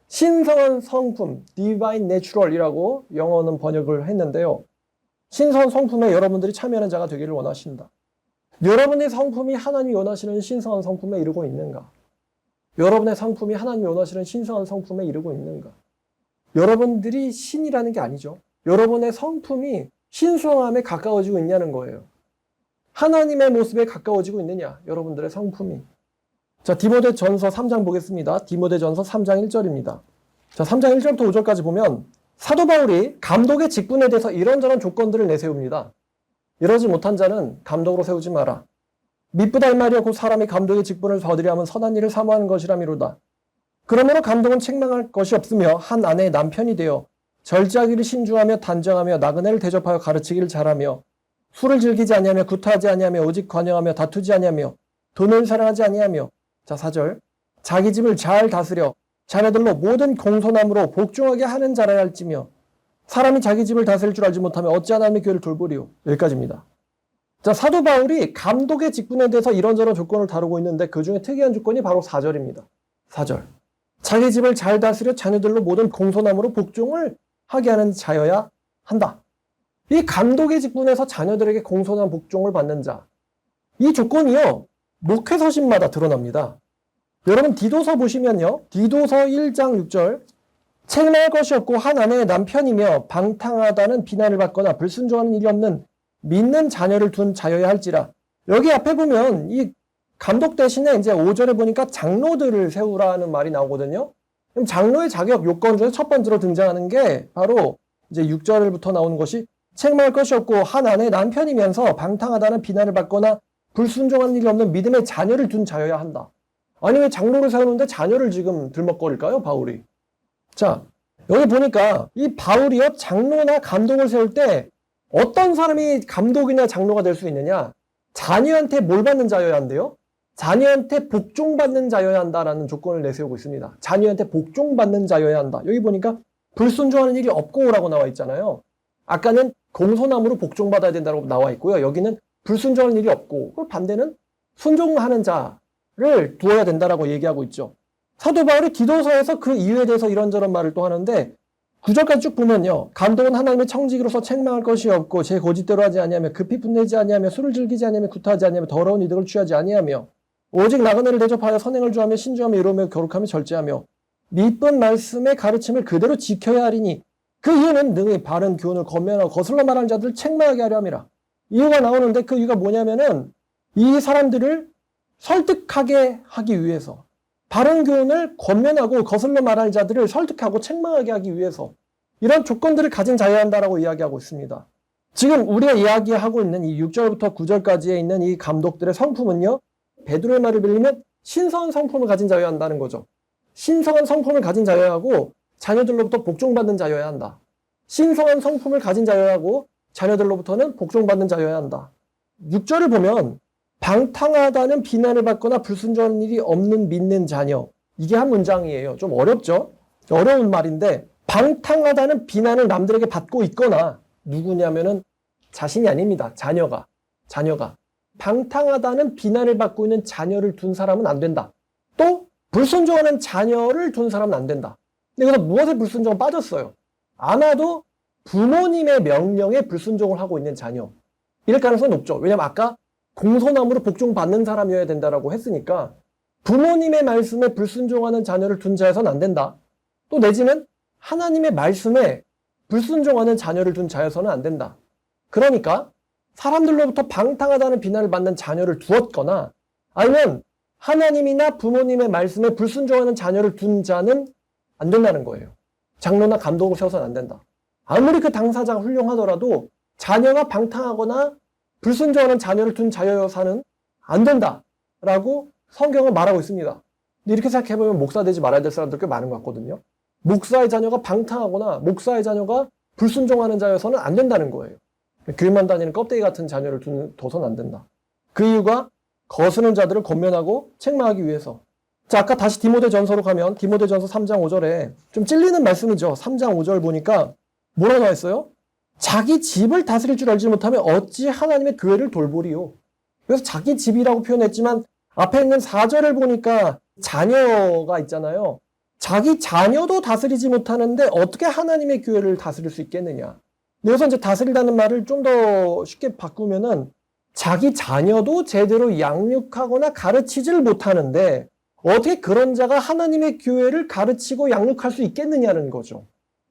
신성한 성품, Divine Natural이라고 영어는 번역을 했는데요. 신성한 성품에 여러분들이 참여하는 자가 되기를 원하신다. 여러분의 성품이 하나님이 원하시는 신성한 성품에 이르고 있는가? 여러분의 성품이 하나님이 원하시는 신성한 성품에 이르고 있는가? 여러분들이 신이라는 게 아니죠. 여러분의 성품이 신성함에 가까워지고 있냐는 거예요. 하나님의 모습에 가까워지고 있느냐? 여러분들의 성품이. 자, 디모데전서 3장 보겠습니다. 디모데전서 3장 1절입니다. 자, 3장 1절부터 5절까지 보면 사도 바울이 감독의 직분에 대해서 이런저런 조건들을 내세웁니다. 이러지 못한 자는 감독으로 세우지 마라. 미쁘다 할 말이여 곧 사람이 감독의 직분을 받으려 하면 선한 일을 사모하는 것이라미로다. 그러므로 감독은 책망할 것이 없으며 한 아내의 남편이 되어 절제하기를 신중하며 단정하며 나그네를 대접하여 가르치기를 잘하며 술을 즐기지 아니하며 구타하지 아니하며 오직 관용하며 다투지 아니하며 돈을 사랑하지 아니하며 자 4절 자기 집을 잘 다스려 자녀들로 모든 공손함으로 복종하게 하는 자라야 할지며 사람이 자기 집을 다스릴 줄 알지 못하면 어찌 하나님의 교회를 돌보리요. 여기까지입니다. 자, 사도 바울이 감독의 직분에 대해서 이런저런 조건을 다루고 있는데 그 중에 특이한 조건이 바로 4절입니다. 4절. 자기 집을 잘 다스려 자녀들로 모든 공손함으로 복종을 하게 하는 자여야 한다. 이 감독의 직분에서 자녀들에게 공손한 복종을 받는 자. 이 조건이요. 목회서신마다 드러납니다. 여러분 디도서 보시면요. 디도서 1장 6절. 책망할 것이 없고 한 아내의 남편이며 방탕하다는 비난을 받거나 불순종하는 일이 없는 믿는 자녀를 둔 자여야 할지라. 여기 앞에 보면 이 감독 대신에 이제 5절에 보니까 장로들을 세우라는 말이 나오거든요. 그럼 장로의 자격 요건 중에 첫 번째로 등장하는 게 바로 이제 6절부터 나오는 것이 책망할 것이 없고 한 아내의 남편이면서 방탕하다는 비난을 받거나 불순종하는 일이 없는 믿음의 자녀를 둔 자여야 한다. 아니 왜 장로를 세우는데 자녀를 지금 들먹거릴까요, 바울이? 자, 여기 보니까 이 바울이요, 장로나 감독을 세울 때 어떤 사람이 감독이나 장로가 될 수 있느냐? 자녀한테 뭘 받는 자여야 한대요? 자녀한테 복종받는 자여야 한다라는 조건을 내세우고 있습니다. 자녀한테 복종받는 자여야 한다. 여기 보니까 불순종하는 일이 없고라고 나와 있잖아요. 아까는 공손함으로 복종받아야 된다고 나와 있고요. 여기는 불순종하는 일이 없고, 그 반대는 순종하는 자를 두어야 된다라고 얘기하고 있죠. 사도 바울이 디도서에서 그 이유에 대해서 이런저런 말을 또 하는데 9절까지 쭉 보면요. 감독은 하나님의 청지기로서 책망할 것이 없고 제 고집대로 하지 아니하며 급히 분내지 아니하며 술을 즐기지 아니하며 구타하지 아니하며 더러운 이득을 취하지 아니하며 오직 나그네를 대접하여 선행을 주하며 신주하며 이로며 거룩하며 절제하며 미쁜 말씀의 가르침을 그대로 지켜야 하리니 그 이유는 능히 바른 교훈을 권면하고 거슬러 말하는 자들을 책망하게 하려 함이라. 이유가 나오는데 그 이유가 뭐냐면은 이 사람들을 설득하게 하기 위해서 바른 교훈을 권면하고 거슬러 말하는 자들을 설득하고 책망하게 하기 위해서 이런 조건들을 가진 자여야 한다라고 이야기하고 있습니다. 지금 우리가 이야기하고 있는 이 6절부터 9절까지에 있는 이 감독들의 성품은요. 베드로의 말을 빌리면 신성한 성품을 가진 자여야 한다는 거죠. 신성한 성품을 가진 자여야 하고 자녀들로부터 복종받는 자여야 한다. 신성한 성품을 가진 자여야 하고 자녀들로부터는 복종받는 자여야 한다. 6절을 보면 방탕하다는 비난을 받거나 불순종하는 일이 없는 믿는 자녀. 이게 한 문장이에요. 좀 어렵죠? 어려운 말인데 방탕하다는 비난을 남들에게 받고 있거나 누구냐면은 자신이 아닙니다. 자녀가. 방탕하다는 비난을 받고 있는 자녀를 둔 사람은 안 된다. 또 불순종하는 자녀를 둔 사람은 안 된다. 근데 그래서 무엇에 불순종은 빠졌어요? 아마도 부모님의 명령에 불순종을 하고 있는 자녀. 이럴 가능성이 높죠. 왜냐면 아까 공손함으로 복종받는 사람이어야 된다라고 했으니까 부모님의 말씀에 불순종하는 자녀를 둔 자여서는 안 된다. 또 내지는 하나님의 말씀에 불순종하는 자녀를 둔 자여서는 안 된다. 그러니까 사람들로부터 방탕하다는 비난을 받는 자녀를 두었거나 아니면 하나님이나 부모님의 말씀에 불순종하는 자녀를 둔 자는 안 된다는 거예요. 장로나 감독을 세워서는 안 된다. 아무리 그 당사자가 훌륭하더라도 자녀가 방탕하거나 불순종하는 자녀를 둔 자여서는 안 된다라고 성경은 말하고 있습니다. 근데 이렇게 생각해보면 목사 되지 말아야 될 사람들 꽤 많은 것 같거든요. 목사의 자녀가 방탕하거나 목사의 자녀가 불순종하는 자여서는 안 된다는 거예요. 교회만 다니는 껍데기 같은 자녀를 둬서는 안 된다. 그 이유가 거스르는 자들을 권면하고 책망하기 위해서 자, 아까 다시 디모데전서로 가면 디모데전서 3장 5절에 좀 찔리는 말씀이죠. 3장 5절 보니까 뭐라고 나와 있어요? 자기 집을 다스릴 줄 알지 못하면 어찌 하나님의 교회를 돌보리요. 그래서 자기 집이라고 표현했지만 앞에 있는 4절을 보니까 자녀가 있잖아요. 자기 자녀도 다스리지 못하는데 어떻게 하나님의 교회를 다스릴 수 있겠느냐. 여기서 이제 다스리다는 말을 좀 더 쉽게 바꾸면은 자기 자녀도 제대로 양육하거나 가르치지를 못하는데 어떻게 그런 자가 하나님의 교회를 가르치고 양육할 수 있겠느냐는 거죠.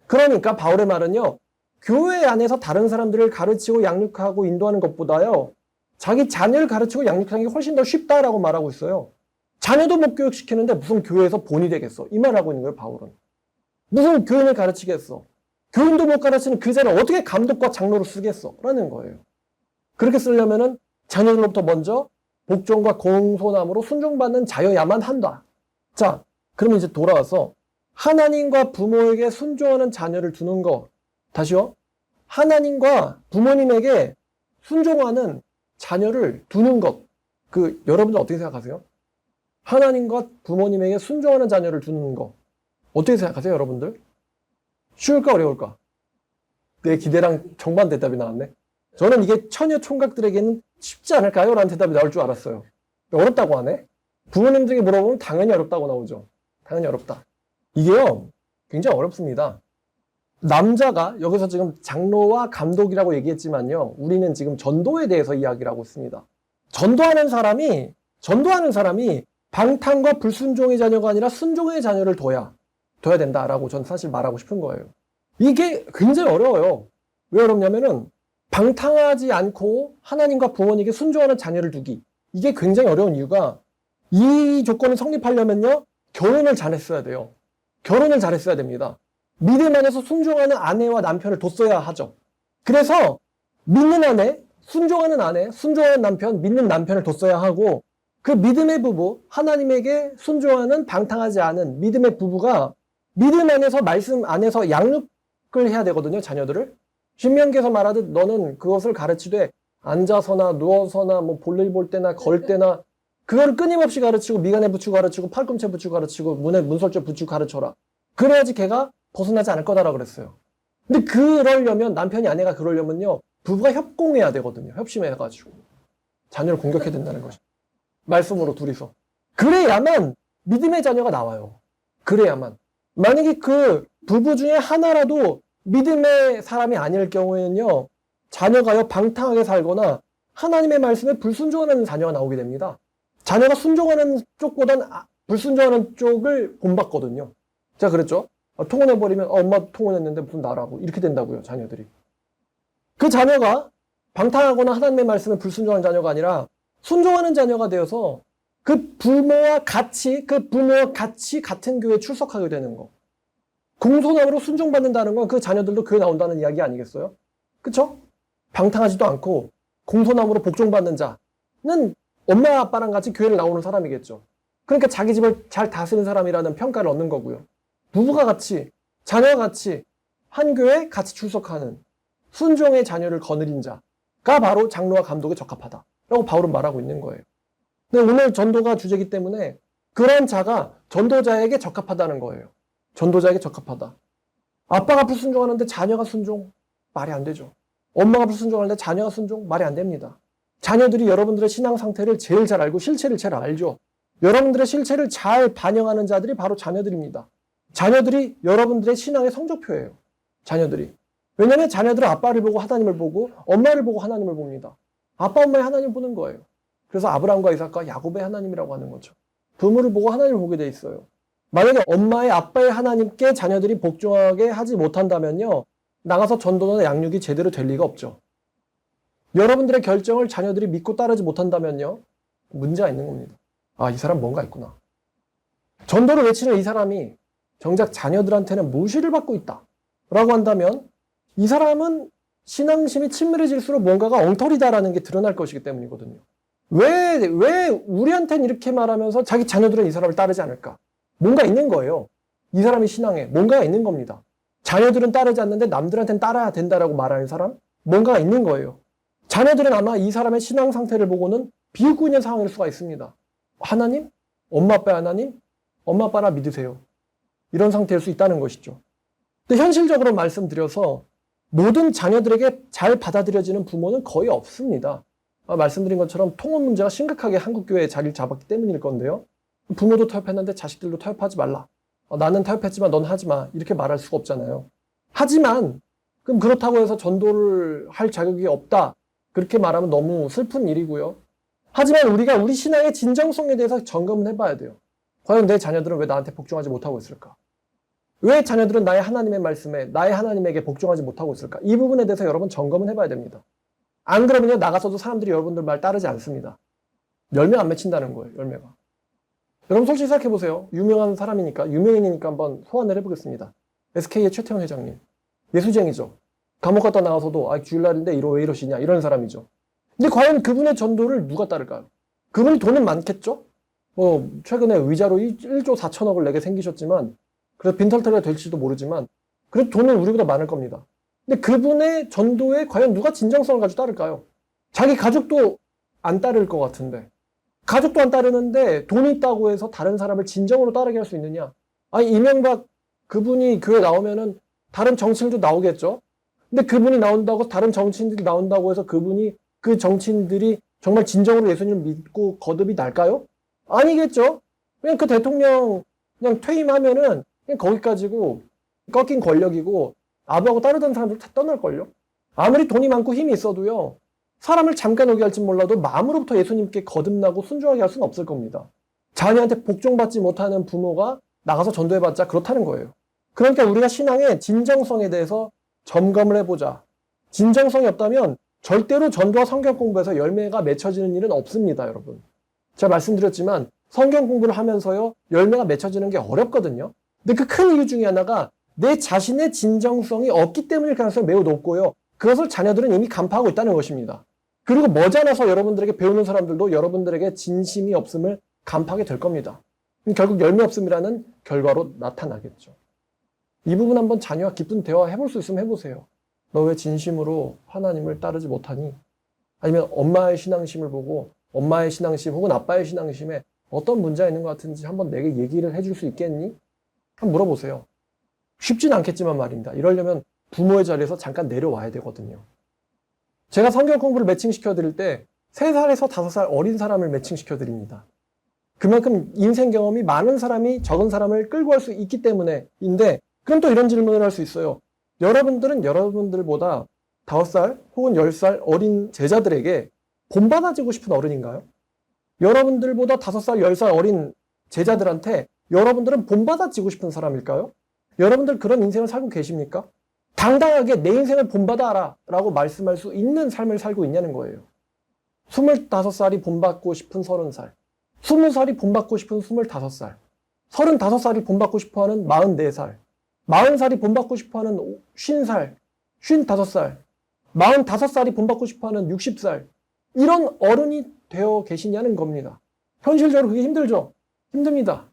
그러니까 바울의 말은요. 교회 안에서 다른 사람들을 가르치고 양육하고 인도하는 것보다요. 자기 자녀를 가르치고 양육하는 게 훨씬 더 쉽다라고 말하고 있어요. 자녀도 못 교육시키는데 무슨 교회에서 본이 되겠어. 이 말을 하고 있는 거예요, 바울은. 무슨 교인을 가르치겠어. 교인도 못 가르치는 그 자를 어떻게 감독과 장로로 쓰겠어. 라는 거예요. 그렇게 쓰려면은 자녀들로부터 먼저 복종과 공손함으로 순종받는 자여야만 한다. 자, 그러면 이제 돌아와서 하나님과 부모에게 순종하는 자녀를 두는 거. 다시요. 하나님과 부모님에게 순종하는 자녀를 두는 것. 여러분들 어떻게 생각하세요? 하나님과 부모님에게 순종하는 자녀를 두는 거. 어떻게 생각하세요, 여러분들? 쉬울까, 어려울까? 내 기대랑 정반 대답이 나왔네. 저는 이게 처녀 총각들에게는 쉽지 않을까요? 라는 대답이 나올 줄 알았어요. 어렵다고 하네? 부모님들에게 물어보면 당연히 어렵다고 나오죠. 당연히 어렵다. 이게요, 굉장히 어렵습니다. 남자가, 여기서 지금 장로와 감독이라고 얘기했지만요, 우리는 지금 전도에 대해서 이야기를 하고 있습니다. 전도하는 사람이 방탕과 불순종의 자녀가 아니라 순종의 자녀를 둬야 된다라고 전 사실 말하고 싶은 거예요. 이게 굉장히 어려워요. 왜 어렵냐면은 방탕하지 않고 하나님과 부모님에게 순종하는 자녀를 두기. 이게 굉장히 어려운 이유가 이 조건을 성립하려면요. 결혼을 잘했어야 돼요. 결혼을 잘했어야 됩니다. 믿음 안에서 순종하는 아내와 남편을 뒀어야 하죠. 그래서 믿는 아내, 순종하는 아내, 순종하는 남편, 믿는 남편을 뒀어야 하고 그 믿음의 부부, 하나님에게 순종하는 방탕하지 않은 믿음의 부부가 믿음 안에서 말씀 안에서 양육을 해야 되거든요. 자녀들을. 신명기에서 말하듯 너는 그것을 가르치되 앉아서나 누워서나 뭐 볼일 볼 때나 걸 때나 그걸 끊임없이 가르치고 미간에 붙이고 가르치고 팔꿈치에 붙이고 가르치고 문에 문설주에 붙이고 가르쳐라. 그래야지 걔가 벗어나지 않을 거다라고 그랬어요. 근데 그러려면 남편이 아내가 그러려면요. 부부가 협공해야 되거든요. 협심해가지고. 자녀를 공격해야 된다는 것이. 말씀으로 둘이서. 그래야만 믿음의 자녀가 나와요. 그래야만. 만약에 그 부부 중에 하나라도 믿음의 사람이 아닐 경우에는요. 자녀가요 방탕하게 살거나 하나님의 말씀에 불순종하는 자녀가 나오게 됩니다. 자녀가 순종하는 쪽보단 불순종하는 쪽을 본받거든요. 제가 그랬죠. 통혼해버리면 엄마 통혼했는데 무슨 나라고 이렇게 된다고요. 자녀들이. 그 자녀가 방탕하거나 하나님의 말씀에 불순종하는 자녀가 아니라 순종하는 자녀가 되어서 그 부모와 같이 같은 교회에 출석하게 되는 거. 공손함으로 순종받는다는 건 그 자녀들도 교회 나온다는 이야기 아니겠어요? 그쵸? 방탕하지도 않고 공손함으로 복종받는 자는 엄마 아빠랑 같이 교회를 나오는 사람이겠죠. 그러니까 자기 집을 잘 다스리는 사람이라는 평가를 얻는 거고요. 부부가 같이, 자녀와 같이 한 교회에 같이 출석하는 순종의 자녀를 거느린 자가 바로 장로와 감독에 적합하다라고 바울은 말하고 있는 거예요. 근데 오늘 전도가 주제이기 때문에 그런 자가 전도자에게 적합하다는 거예요. 전도자에게 적합하다. 아빠가 불순종하는데 자녀가 순종? 말이 안 되죠. 엄마가 불순종하는데 자녀가 순종? 말이 안 됩니다. 자녀들이 여러분들의 신앙 상태를 제일 잘 알고 실체를 잘 알죠. 여러분들의 실체를 잘 반영하는 자들이 바로 자녀들입니다. 자녀들이 여러분들의 신앙의 성적표예요. 자녀들이. 왜냐하면 자녀들은 아빠를 보고 하나님을 보고 엄마를 보고 하나님을 봅니다. 아빠 엄마의 하나님 보는 거예요. 그래서 아브라함과 이삭과 야곱의 하나님이라고 하는 거죠. 부모를 보고 하나님을 보게 돼 있어요. 만약에 엄마의 아빠의 하나님께 자녀들이 복종하게 하지 못한다면요. 나가서 전도나 양육이 제대로 될 리가 없죠. 여러분들의 결정을 자녀들이 믿고 따르지 못한다면요. 문제가 있는 겁니다. 아, 이 사람 뭔가 있구나. 전도를 외치는 이 사람이 정작 자녀들한테는 무시를 받고 있다. 라고 한다면 이 사람은 신앙심이 친밀해질수록 뭔가가 엉터리다라는 게 드러날 것이기 때문이거든요. 왜 우리한테는 이렇게 말하면서 자기 자녀들은 이 사람을 따르지 않을까? 뭔가 있는 거예요. 이 사람이 신앙에 뭔가가 있는 겁니다. 자녀들은 따르지 않는데 남들한테는 따라야 된다라고 말하는 사람? 뭔가가 있는 거예요. 자녀들은 아마 이 사람의 신앙 상태를 보고는 비웃고 있는 상황일 수가 있습니다. 하나님? 엄마 아빠의 하나님? 엄마 아빠라 믿으세요. 이런 상태일 수 있다는 것이죠. 근데 현실적으로 말씀드려서 모든 자녀들에게 잘 받아들여지는 부모는 거의 없습니다. 말씀드린 것처럼 통혼 문제가 심각하게 한국 교회에 자리를 잡았기 때문일 건데요. 부모도 타협했는데 자식들도 타협하지 말라. 나는 타협했지만 넌 하지 마. 이렇게 말할 수가 없잖아요. 하지만 그럼 그렇다고 해서 전도를 할 자격이 없다. 그렇게 말하면 너무 슬픈 일이고요. 하지만 우리가 우리 신앙의 진정성에 대해서 점검을 해봐야 돼요. 과연 내 자녀들은 왜 나한테 복종하지 못하고 있을까? 왜 자녀들은 나의 하나님의 말씀에, 나의 하나님에게 복종하지 못하고 있을까? 이 부분에 대해서 여러분 점검을 해봐야 됩니다. 안 그러면요, 나가서도 사람들이 여러분들 말 따르지 않습니다. 열매 안 맺힌다는 거예요, 열매가. 여러분 솔직히 생각해보세요. 유명한 사람이니까, 유명인이니까 한번 소환을 해보겠습니다. SK의 최태원 회장님. 예수쟁이죠. 감옥 갔다 나와서도 주일날인데 왜 이러시냐 이런 사람이죠. 근데 과연 그분의 전도를 누가 따를까요? 그분이 돈은 많겠죠? 최근에 위자료 1조 4천억을 내게 생기셨지만 그래서 빈털터리가 될지도 모르지만 그래도 돈은 우리보다 많을 겁니다. 근데 그분의 전도에 과연 누가 진정성을 가지고 따를까요? 자기 가족도 안 따를 것 같은데 가족도 안 따르는데 돈이 있다고 해서 다른 사람을 진정으로 따르게 할 수 있느냐? 이명박 그분이 교회 나오면은 다른 정치인도 나오겠죠? 근데 그분이 나온다고 다른 정치인들이 나온다고 해서 그 정치인들이 정말 진정으로 예수님을 믿고 거듭이 날까요? 아니겠죠? 그냥 그 대통령 그냥 퇴임하면은 그냥 거기까지고 꺾인 권력이고 아부하고 따르던 사람들 다 떠날걸요? 아무리 돈이 많고 힘이 있어도요. 사람을 잠깐 오게 할지 몰라도 마음으로부터 예수님께 거듭나고 순종하게 할 수는 없을 겁니다. 자녀한테 복종받지 못하는 부모가 나가서 전도해봤자 그렇다는 거예요. 그러니까 우리가 신앙의 진정성에 대해서 점검을 해보자. 진정성이 없다면 절대로 전도와 성경 공부에서 열매가 맺혀지는 일은 없습니다, 여러분. 제가 말씀드렸지만 성경 공부를 하면서요, 열매가 맺혀지는 게 어렵거든요. 근데 그 큰 이유 중에 하나가 내 자신의 진정성이 없기 때문일 가능성이 매우 높고요. 그것을 자녀들은 이미 간파하고 있다는 것입니다. 그리고 머지않아서 여러분들에게 배우는 사람들도 여러분들에게 진심이 없음을 간파하게 될 겁니다. 결국 열매 없음이라는 결과로 나타나겠죠. 이 부분 한번 자녀와 깊은 대화 해볼 수 있으면 해보세요. 너 왜 진심으로 하나님을 따르지 못하니? 아니면 엄마의 신앙심을 보고 엄마의 신앙심 혹은 아빠의 신앙심에 어떤 문제가 있는 것 같은지 한번 내게 얘기를 해줄 수 있겠니? 한번 물어보세요. 쉽진 않겠지만 말입니다. 이러려면 부모의 자리에서 잠깐 내려와야 되거든요. 제가 성경 공부를 매칭시켜 드릴 때 3살에서 5살 어린 사람을 매칭시켜 드립니다. 그만큼 인생 경험이 많은 사람이 적은 사람을 끌고 갈 수 있기 때문에인데 그럼 또 이런 질문을 할 수 있어요. 여러분들은 여러분들보다 5살 혹은 10살 어린 제자들에게 본받아지고 싶은 어른인가요? 여러분들보다 5살, 10살 어린 제자들한테 여러분들은 본받아지고 싶은 사람일까요? 여러분들 그런 인생을 살고 계십니까? 당당하게 내 인생을 본받아라 라고 말씀할 수 있는 삶을 살고 있냐는 거예요. 25살이 본받고 싶은 30살, 20살이 본받고 싶은 25살, 35살이 본받고 싶어하는 44살, 40살이 본받고 싶어하는 50살, 55살, 45살이 본받고 싶어하는 60살 이런 어른이 되어 계시냐는 겁니다. 현실적으로 그게 힘들죠? 힘듭니다.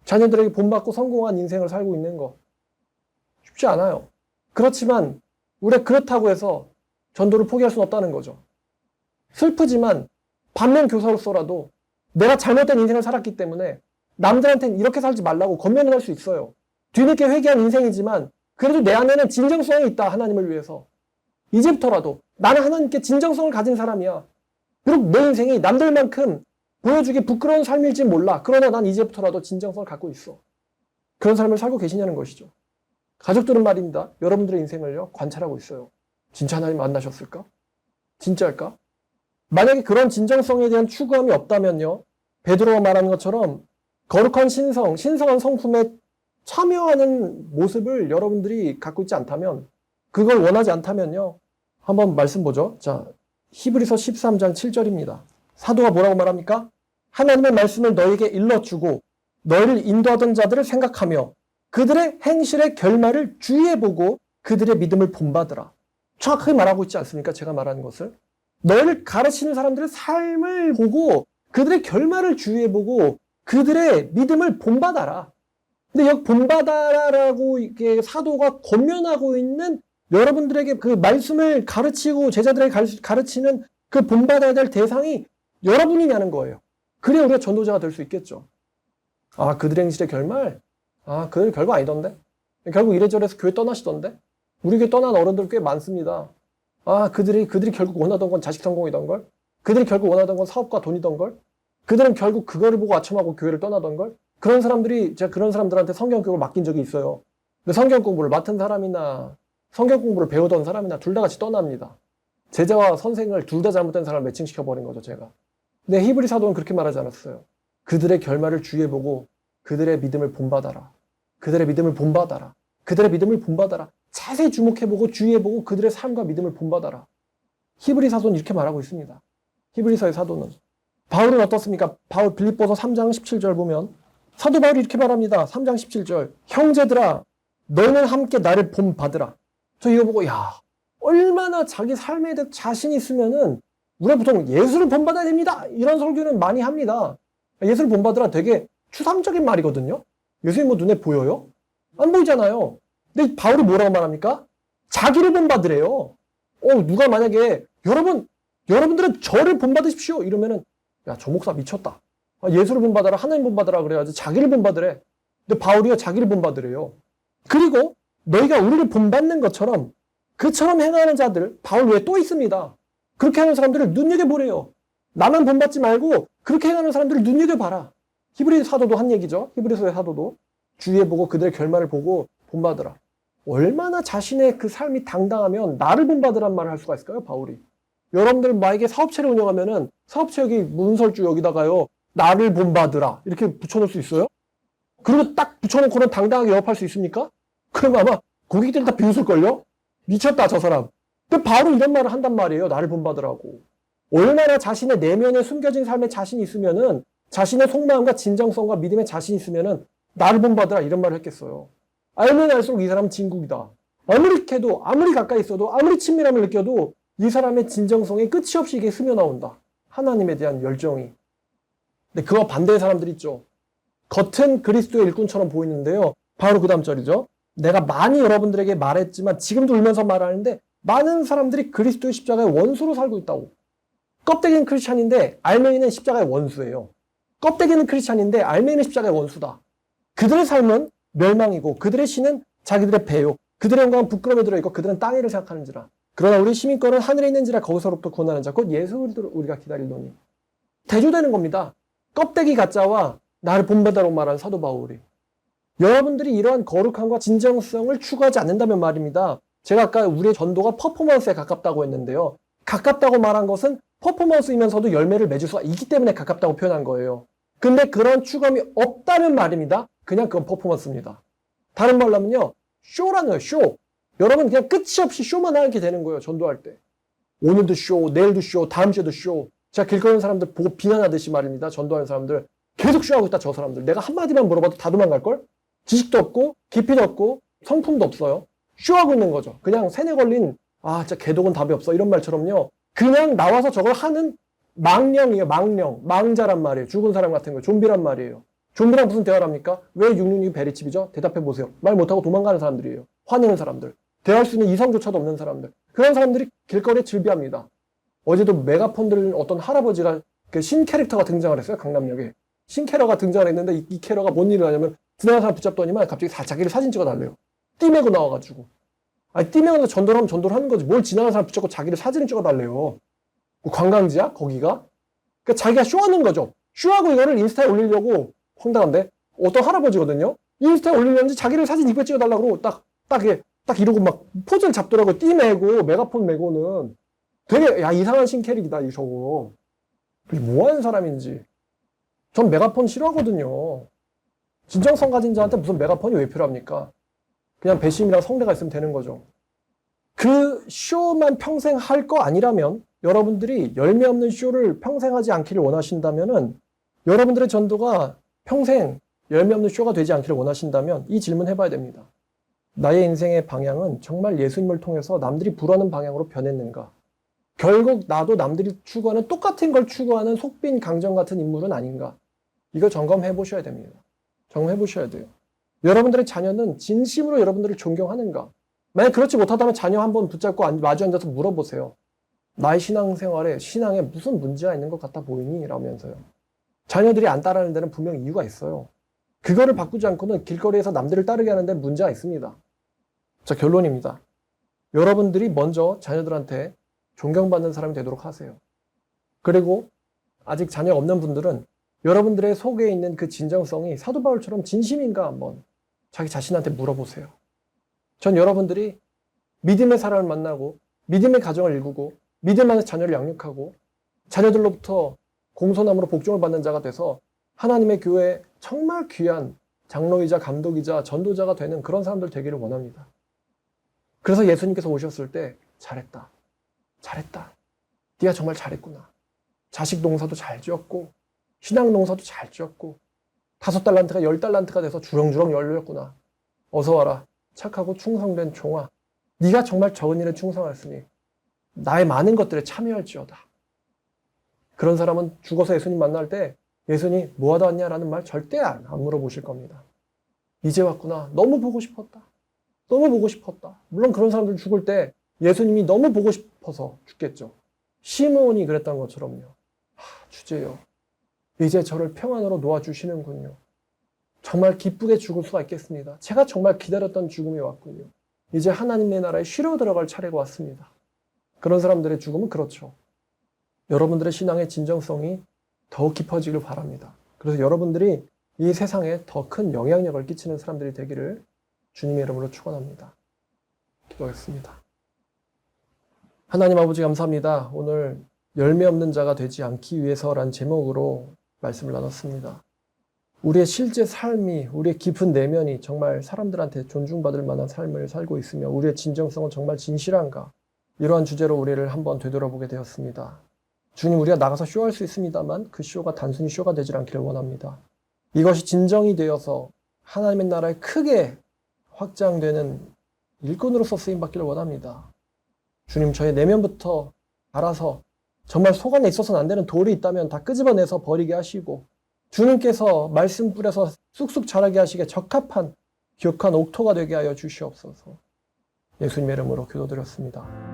자녀들에게 본받고 성공한 인생을 살고 있는 거 쉽지 않아요. 그렇지만 우리가 그렇다고 해서 전도를 포기할 수는 없다는 거죠. 슬프지만 반면 교사로서라도 내가 잘못된 인생을 살았기 때문에 남들한테는 이렇게 살지 말라고 권면을 할 수 있어요. 뒤늦게 회개한 인생이지만 그래도 내 안에는 진정성이 있다. 하나님을 위해서. 이제부터라도 나는 하나님께 진정성을 가진 사람이야. 비록 내 인생이 남들만큼 보여주기 부끄러운 삶일지 몰라. 그러나 난 이제부터라도 진정성을 갖고 있어. 그런 삶을 살고 계시냐는 것이죠. 가족들은 말입니다. 여러분들의 인생을요 관찰하고 있어요. 진짜 하나님 만나셨을까? 진짜일까? 만약에 그런 진정성에 대한 추구함이 없다면요. 베드로가 말하는 것처럼 거룩한 신성한 성품에 참여하는 모습을 여러분들이 갖고 있지 않다면 그걸 원하지 않다면요. 한번 말씀 보죠. 자, 히브리서 13장 7절입니다. 사도가 뭐라고 말합니까? 하나님의 말씀을 너에게 일러주고 너희를 인도하던 자들을 생각하며 그들의 행실의 결말을 주의해보고 그들의 믿음을 본받으라. 정확하게 말하고 있지 않습니까? 제가 말하는 것을. 너희를 가르치는 사람들의 삶을 보고 그들의 결말을 주의해보고 그들의 믿음을 본받아라. 근데 여기 본받아라라고 이게 사도가 권면하고 있는 여러분들에게 그 말씀을 가르치고 제자들에게 가르치는 그 본받아야 될 대상이 여러분이냐는 거예요. 그래야 우리가 전도자가 될 수 있겠죠. 아, 그들의 행실의 결말? 아, 그들 결과 아니던데? 결국 이래저래 해서 교회 떠나시던데? 우리 교회 떠난 어른들 꽤 많습니다. 아, 그들이 결국 원하던 건 자식 성공이던걸? 그들이 결국 원하던 건 사업과 돈이던걸? 그들은 결국 그거를 보고 아첨하고 교회를 떠나던걸? 제가 그런 사람들한테 성경 교육을 맡긴 적이 있어요. 근데 성경 공부를 맡은 사람이나 성경 공부를 배우던 사람이나 둘 다 같이 떠납니다. 제자와 선생을 둘 다 잘못된 사람을 매칭시켜버린 거죠, 제가. 근데 히브리 사도는 그렇게 말하지 않았어요. 그들의 결말을 주의해 보고 그들의 믿음을 본받아라. 그들의 믿음을 본받아라. 그들의 믿음을 본받아라. 자세히 주목해보고 주의해보고 그들의 삶과 믿음을 본받아라. 히브리 사도는 이렇게 말하고 있습니다. 히브리서의 사도는. 바울은 어떻습니까? 빌립보서 3장 17절 보면 사도 바울이 이렇게 말합니다. 3장 17절. 형제들아 너희는 함께 나를 본받으라. 저 이거 보고 얼마나 자기 삶에 대해 자신이 있으면은 우리가 보통 예수를 본받아야 됩니다. 이런 설교는 많이 합니다. 예수를 본받으라 되게 추상적인 말이거든요. 예수님 뭐 눈에 보여요? 안 보이잖아요. 근데 바울이 뭐라고 말합니까? 자기를 본받으래요. 누가 만약에 여러분들은 저를 본받으십시오. 이러면은 저 목사 미쳤다. 예수를 본받아라, 하나님 본받아라 그래야지 자기를 본받으래. 근데 바울이요 자기를 본받으래요. 그리고 너희가 우리를 본받는 것처럼 그처럼 행하는 자들 바울 외에 또 있습니다. 그렇게 하는 사람들을 눈여겨보래요. 나만 본받지 말고 그렇게 행하는 사람들을 눈여겨봐라. 히브리 사도도 한 얘기죠. 히브리서의 사도도 주의해보고 그들의 결말을 보고 본받으라. 얼마나 자신의 그 삶이 당당하면 나를 본받으란 말을 할 수가 있을까요? 바울이. 여러분들 만약에 사업체를 운영하면은 사업체 여기 문설주 여기다가요 나를 본받으라 이렇게 붙여놓을 수 있어요? 그리고 딱 붙여놓고는 당당하게 영업할 수 있습니까? 그럼 아마 고객들이 다 비웃을걸요? 미쳤다 저 사람. 근데 바로 이런 말을 한단 말이에요. 나를 본받으라고. 얼마나 자신의 내면에 숨겨진 삶에 자신이 있으면은 자신의 속마음과 진정성과 믿음에 자신이 있으면은 나를 본받으라 이런 말을 했겠어요. 알면 알수록 이 사람은 진국이다. 아무리 캐도 아무리 가까이 있어도 아무리 친밀함을 느껴도 이 사람의 진정성이 끝이 없이 이게 스며나온다. 하나님에 대한 열정이. 근데 그와 반대의 사람들 있죠. 겉은 그리스도의 일꾼처럼 보이는데요. 바로 그 다음 절이죠. 내가 많이 여러분들에게 말했지만 지금도 울면서 말하는데 많은 사람들이 그리스도의 십자가의 원수로 살고 있다고. 껍데기는 크리스찬인데 알맹이는 십자가의 원수예요. 껍데기는 크리스찬인데 알맹이는 십자가의 원수다. 그들의 삶은 멸망이고 그들의 신은 자기들의 배요. 그들의 영광은 부끄러움에 들어있고 그들은 땅 위를 생각하는지라. 그러나 우리 시민권은 하늘에 있는지라 거기서로부터 구원하는 자 곧 예수를 우리가 기다리노니. 대조되는 겁니다. 껍데기 가짜와 나를 본받으라고 말하는 사도 바울이. 여러분들이 이러한 거룩함과 진정성을 추구하지 않는다면 말입니다. 제가 아까 우리의 전도가 퍼포먼스에 가깝다고 했는데요. 가깝다고 말한 것은 퍼포먼스이면서도 열매를 맺을 수가 있기 때문에 가깝다고 표현한 거예요. 근데 그런 추구함이 없다면 말입니다. 그냥 그건 퍼포먼스입니다. 다른 말로 하면요. 쇼라는 거예요. 쇼. 여러분 그냥 끝이 없이 쇼만 하게 되는 거예요. 전도할 때. 오늘도 쇼, 내일도 쇼, 다음 주에도 쇼. 제가 길 가는 사람들 보고 비난하듯이 말입니다. 전도하는 사람들. 계속 쇼하고 있다 저 사람들. 내가 한마디만 물어봐도 다 도망갈걸? 지식도 없고 깊이도 없고 성품도 없어요. 쇼하고 있는 거죠. 그냥 세뇌 걸린 진짜 개독은 답이 없어 이런 말처럼요. 그냥 나와서 저걸 하는 망령이에요. 망자란 말이에요. 죽은 사람 같은 거예요. 좀비란 말이에요. 좀비랑 무슨 대화를 합니까? 왜 666이 베리칩이죠? 대답해 보세요. 말 못하고 도망가는 사람들이에요. 화내는 사람들. 대화할 수 있는 이성조차도 없는 사람들. 그런 사람들이 길거리에 즐비합니다. 어제도 메가폰 들은 어떤 할아버지가 신캐릭터가 등장을 했어요. 강남역에. 신캐러가 등장을 했는데 이 캐러가 뭔 일을 하냐면 지나가는 사람 붙잡더니만 갑자기 자기를 사진 찍어달래요. 띠매고 나와가지고. 띠매고 전도를 하면 전도를 하는 거지. 뭘 지나가는 사람 붙잡고 자기를 사진을 찍어달래요. 관광지야? 거기가? 그러니까 자기가 쇼하는 거죠. 쇼하고 이거를 인스타에 올리려고 황당한데 어떤 할아버지거든요. 인스타에 올리려는지 자기를 사진 이쁘게 찍어달라고 딱 이러고 막 포즈를 잡더라고요. 띠매고 메가폰 메고는. 되게 이상한 신캐릭이다 저거. 뭐 하는 사람인지. 전 메가폰 싫어하거든요. 진정성 가진 자한테 무슨 메가폰이 왜 필요합니까? 그냥 배심이랑 성대가 있으면 되는 거죠. 그 쇼만 평생 할 거 아니라면 여러분들이 열매 없는 쇼를 평생 하지 않기를 원하신다면은 여러분들의 전도가 평생 열매 없는 쇼가 되지 않기를 원하신다면 이 질문 해봐야 됩니다. 나의 인생의 방향은 정말 예수님을 통해서 남들이 부러는 방향으로 변했는가? 결국 나도 남들이 추구하는 똑같은 걸 추구하는 속빈 강정 같은 인물은 아닌가? 이거 점검해 보셔야 됩니다. 점검해 보셔야 돼요. 여러분들의 자녀는 진심으로 여러분들을 존경하는가? 만약 그렇지 못하다면 자녀 한번 붙잡고 마주 앉아서 물어보세요. 나의 신앙생활에 신앙에 무슨 문제가 있는 것 같아 보이니? 라면서요. 자녀들이 안 따르는 데는 분명히 이유가 있어요. 그거를 바꾸지 않고는 길거리에서 남들을 따르게 하는데 문제가 있습니다. 자, 결론입니다. 여러분들이 먼저 자녀들한테 존경받는 사람이 되도록 하세요. 그리고 아직 자녀 없는 분들은 여러분들의 속에 있는 그 진정성이 사도 바울처럼 진심인가 한번 자기 자신한테 물어보세요. 전 여러분들이 믿음의 사람을 만나고 믿음의 가정을 일구고 믿음 안에서 자녀를 양육하고 자녀들로부터 공손함으로 복종을 받는 자가 돼서 하나님의 교회에 정말 귀한 장로이자 감독이자 전도자가 되는 그런 사람들 되기를 원합니다. 그래서 예수님께서 오셨을 때 잘했다. 잘했다. 네가 정말 잘했구나. 자식 농사도 잘 지었고 신앙 농사도 잘 지었고 5달란트가 10달란트가 돼서 주렁주렁 열렸구나. 어서 와라. 착하고 충성된 종아. 네가 정말 적은 일에 충성하였으니 나의 많은 것들에 참여할지어다. 그런 사람은 죽어서 예수님 만날 때 예수님 뭐하다 왔냐라는 말 절대 안 물어보실 겁니다. 이제 왔구나. 너무 보고 싶었다. 너무 보고 싶었다. 물론 그런 사람들 죽을 때 예수님이 너무 보고 싶어서 죽겠죠. 시므온이 그랬던 것처럼요. 주제요. 이제 저를 평안으로 놓아주시는군요. 정말 기쁘게 죽을 수가 있겠습니다. 제가 정말 기다렸던 죽음이 왔군요. 이제 하나님의 나라에 쉬러 들어갈 차례가 왔습니다. 그런 사람들의 죽음은 그렇죠. 여러분들의 신앙의 진정성이 더욱 깊어지길 바랍니다. 그래서 여러분들이 이 세상에 더 큰 영향력을 끼치는 사람들이 되기를 주님의 이름으로 축원합니다. 기도하겠습니다. 하나님 아버지 감사합니다. 오늘 열매 없는 자가 되지 않기 위해서란 제목으로 말씀을 나눴습니다. 우리의 실제 삶이, 우리의 깊은 내면이 정말 사람들한테 존중받을 만한 삶을 살고 있으며 우리의 진정성은 정말 진실한가? 이러한 주제로 우리를 한번 되돌아보게 되었습니다. 주님, 우리가 나가서 쇼할 수 있습니다만 그 쇼가 단순히 쇼가 되질 않기를 원합니다. 이것이 진정이 되어서 하나님의 나라에 크게 확장되는 일꾼으로서 쓰임받기를 원합니다. 주님, 저의 내면부터 알아서 정말 속 안에 있어서는 안 되는 돌이 있다면 다 끄집어내서 버리게 하시고 주님께서 말씀 뿌려서 쑥쑥 자라게 하시기에 적합한 기억한 옥토가 되게 하여 주시옵소서. 예수님의 이름으로 기도드렸습니다.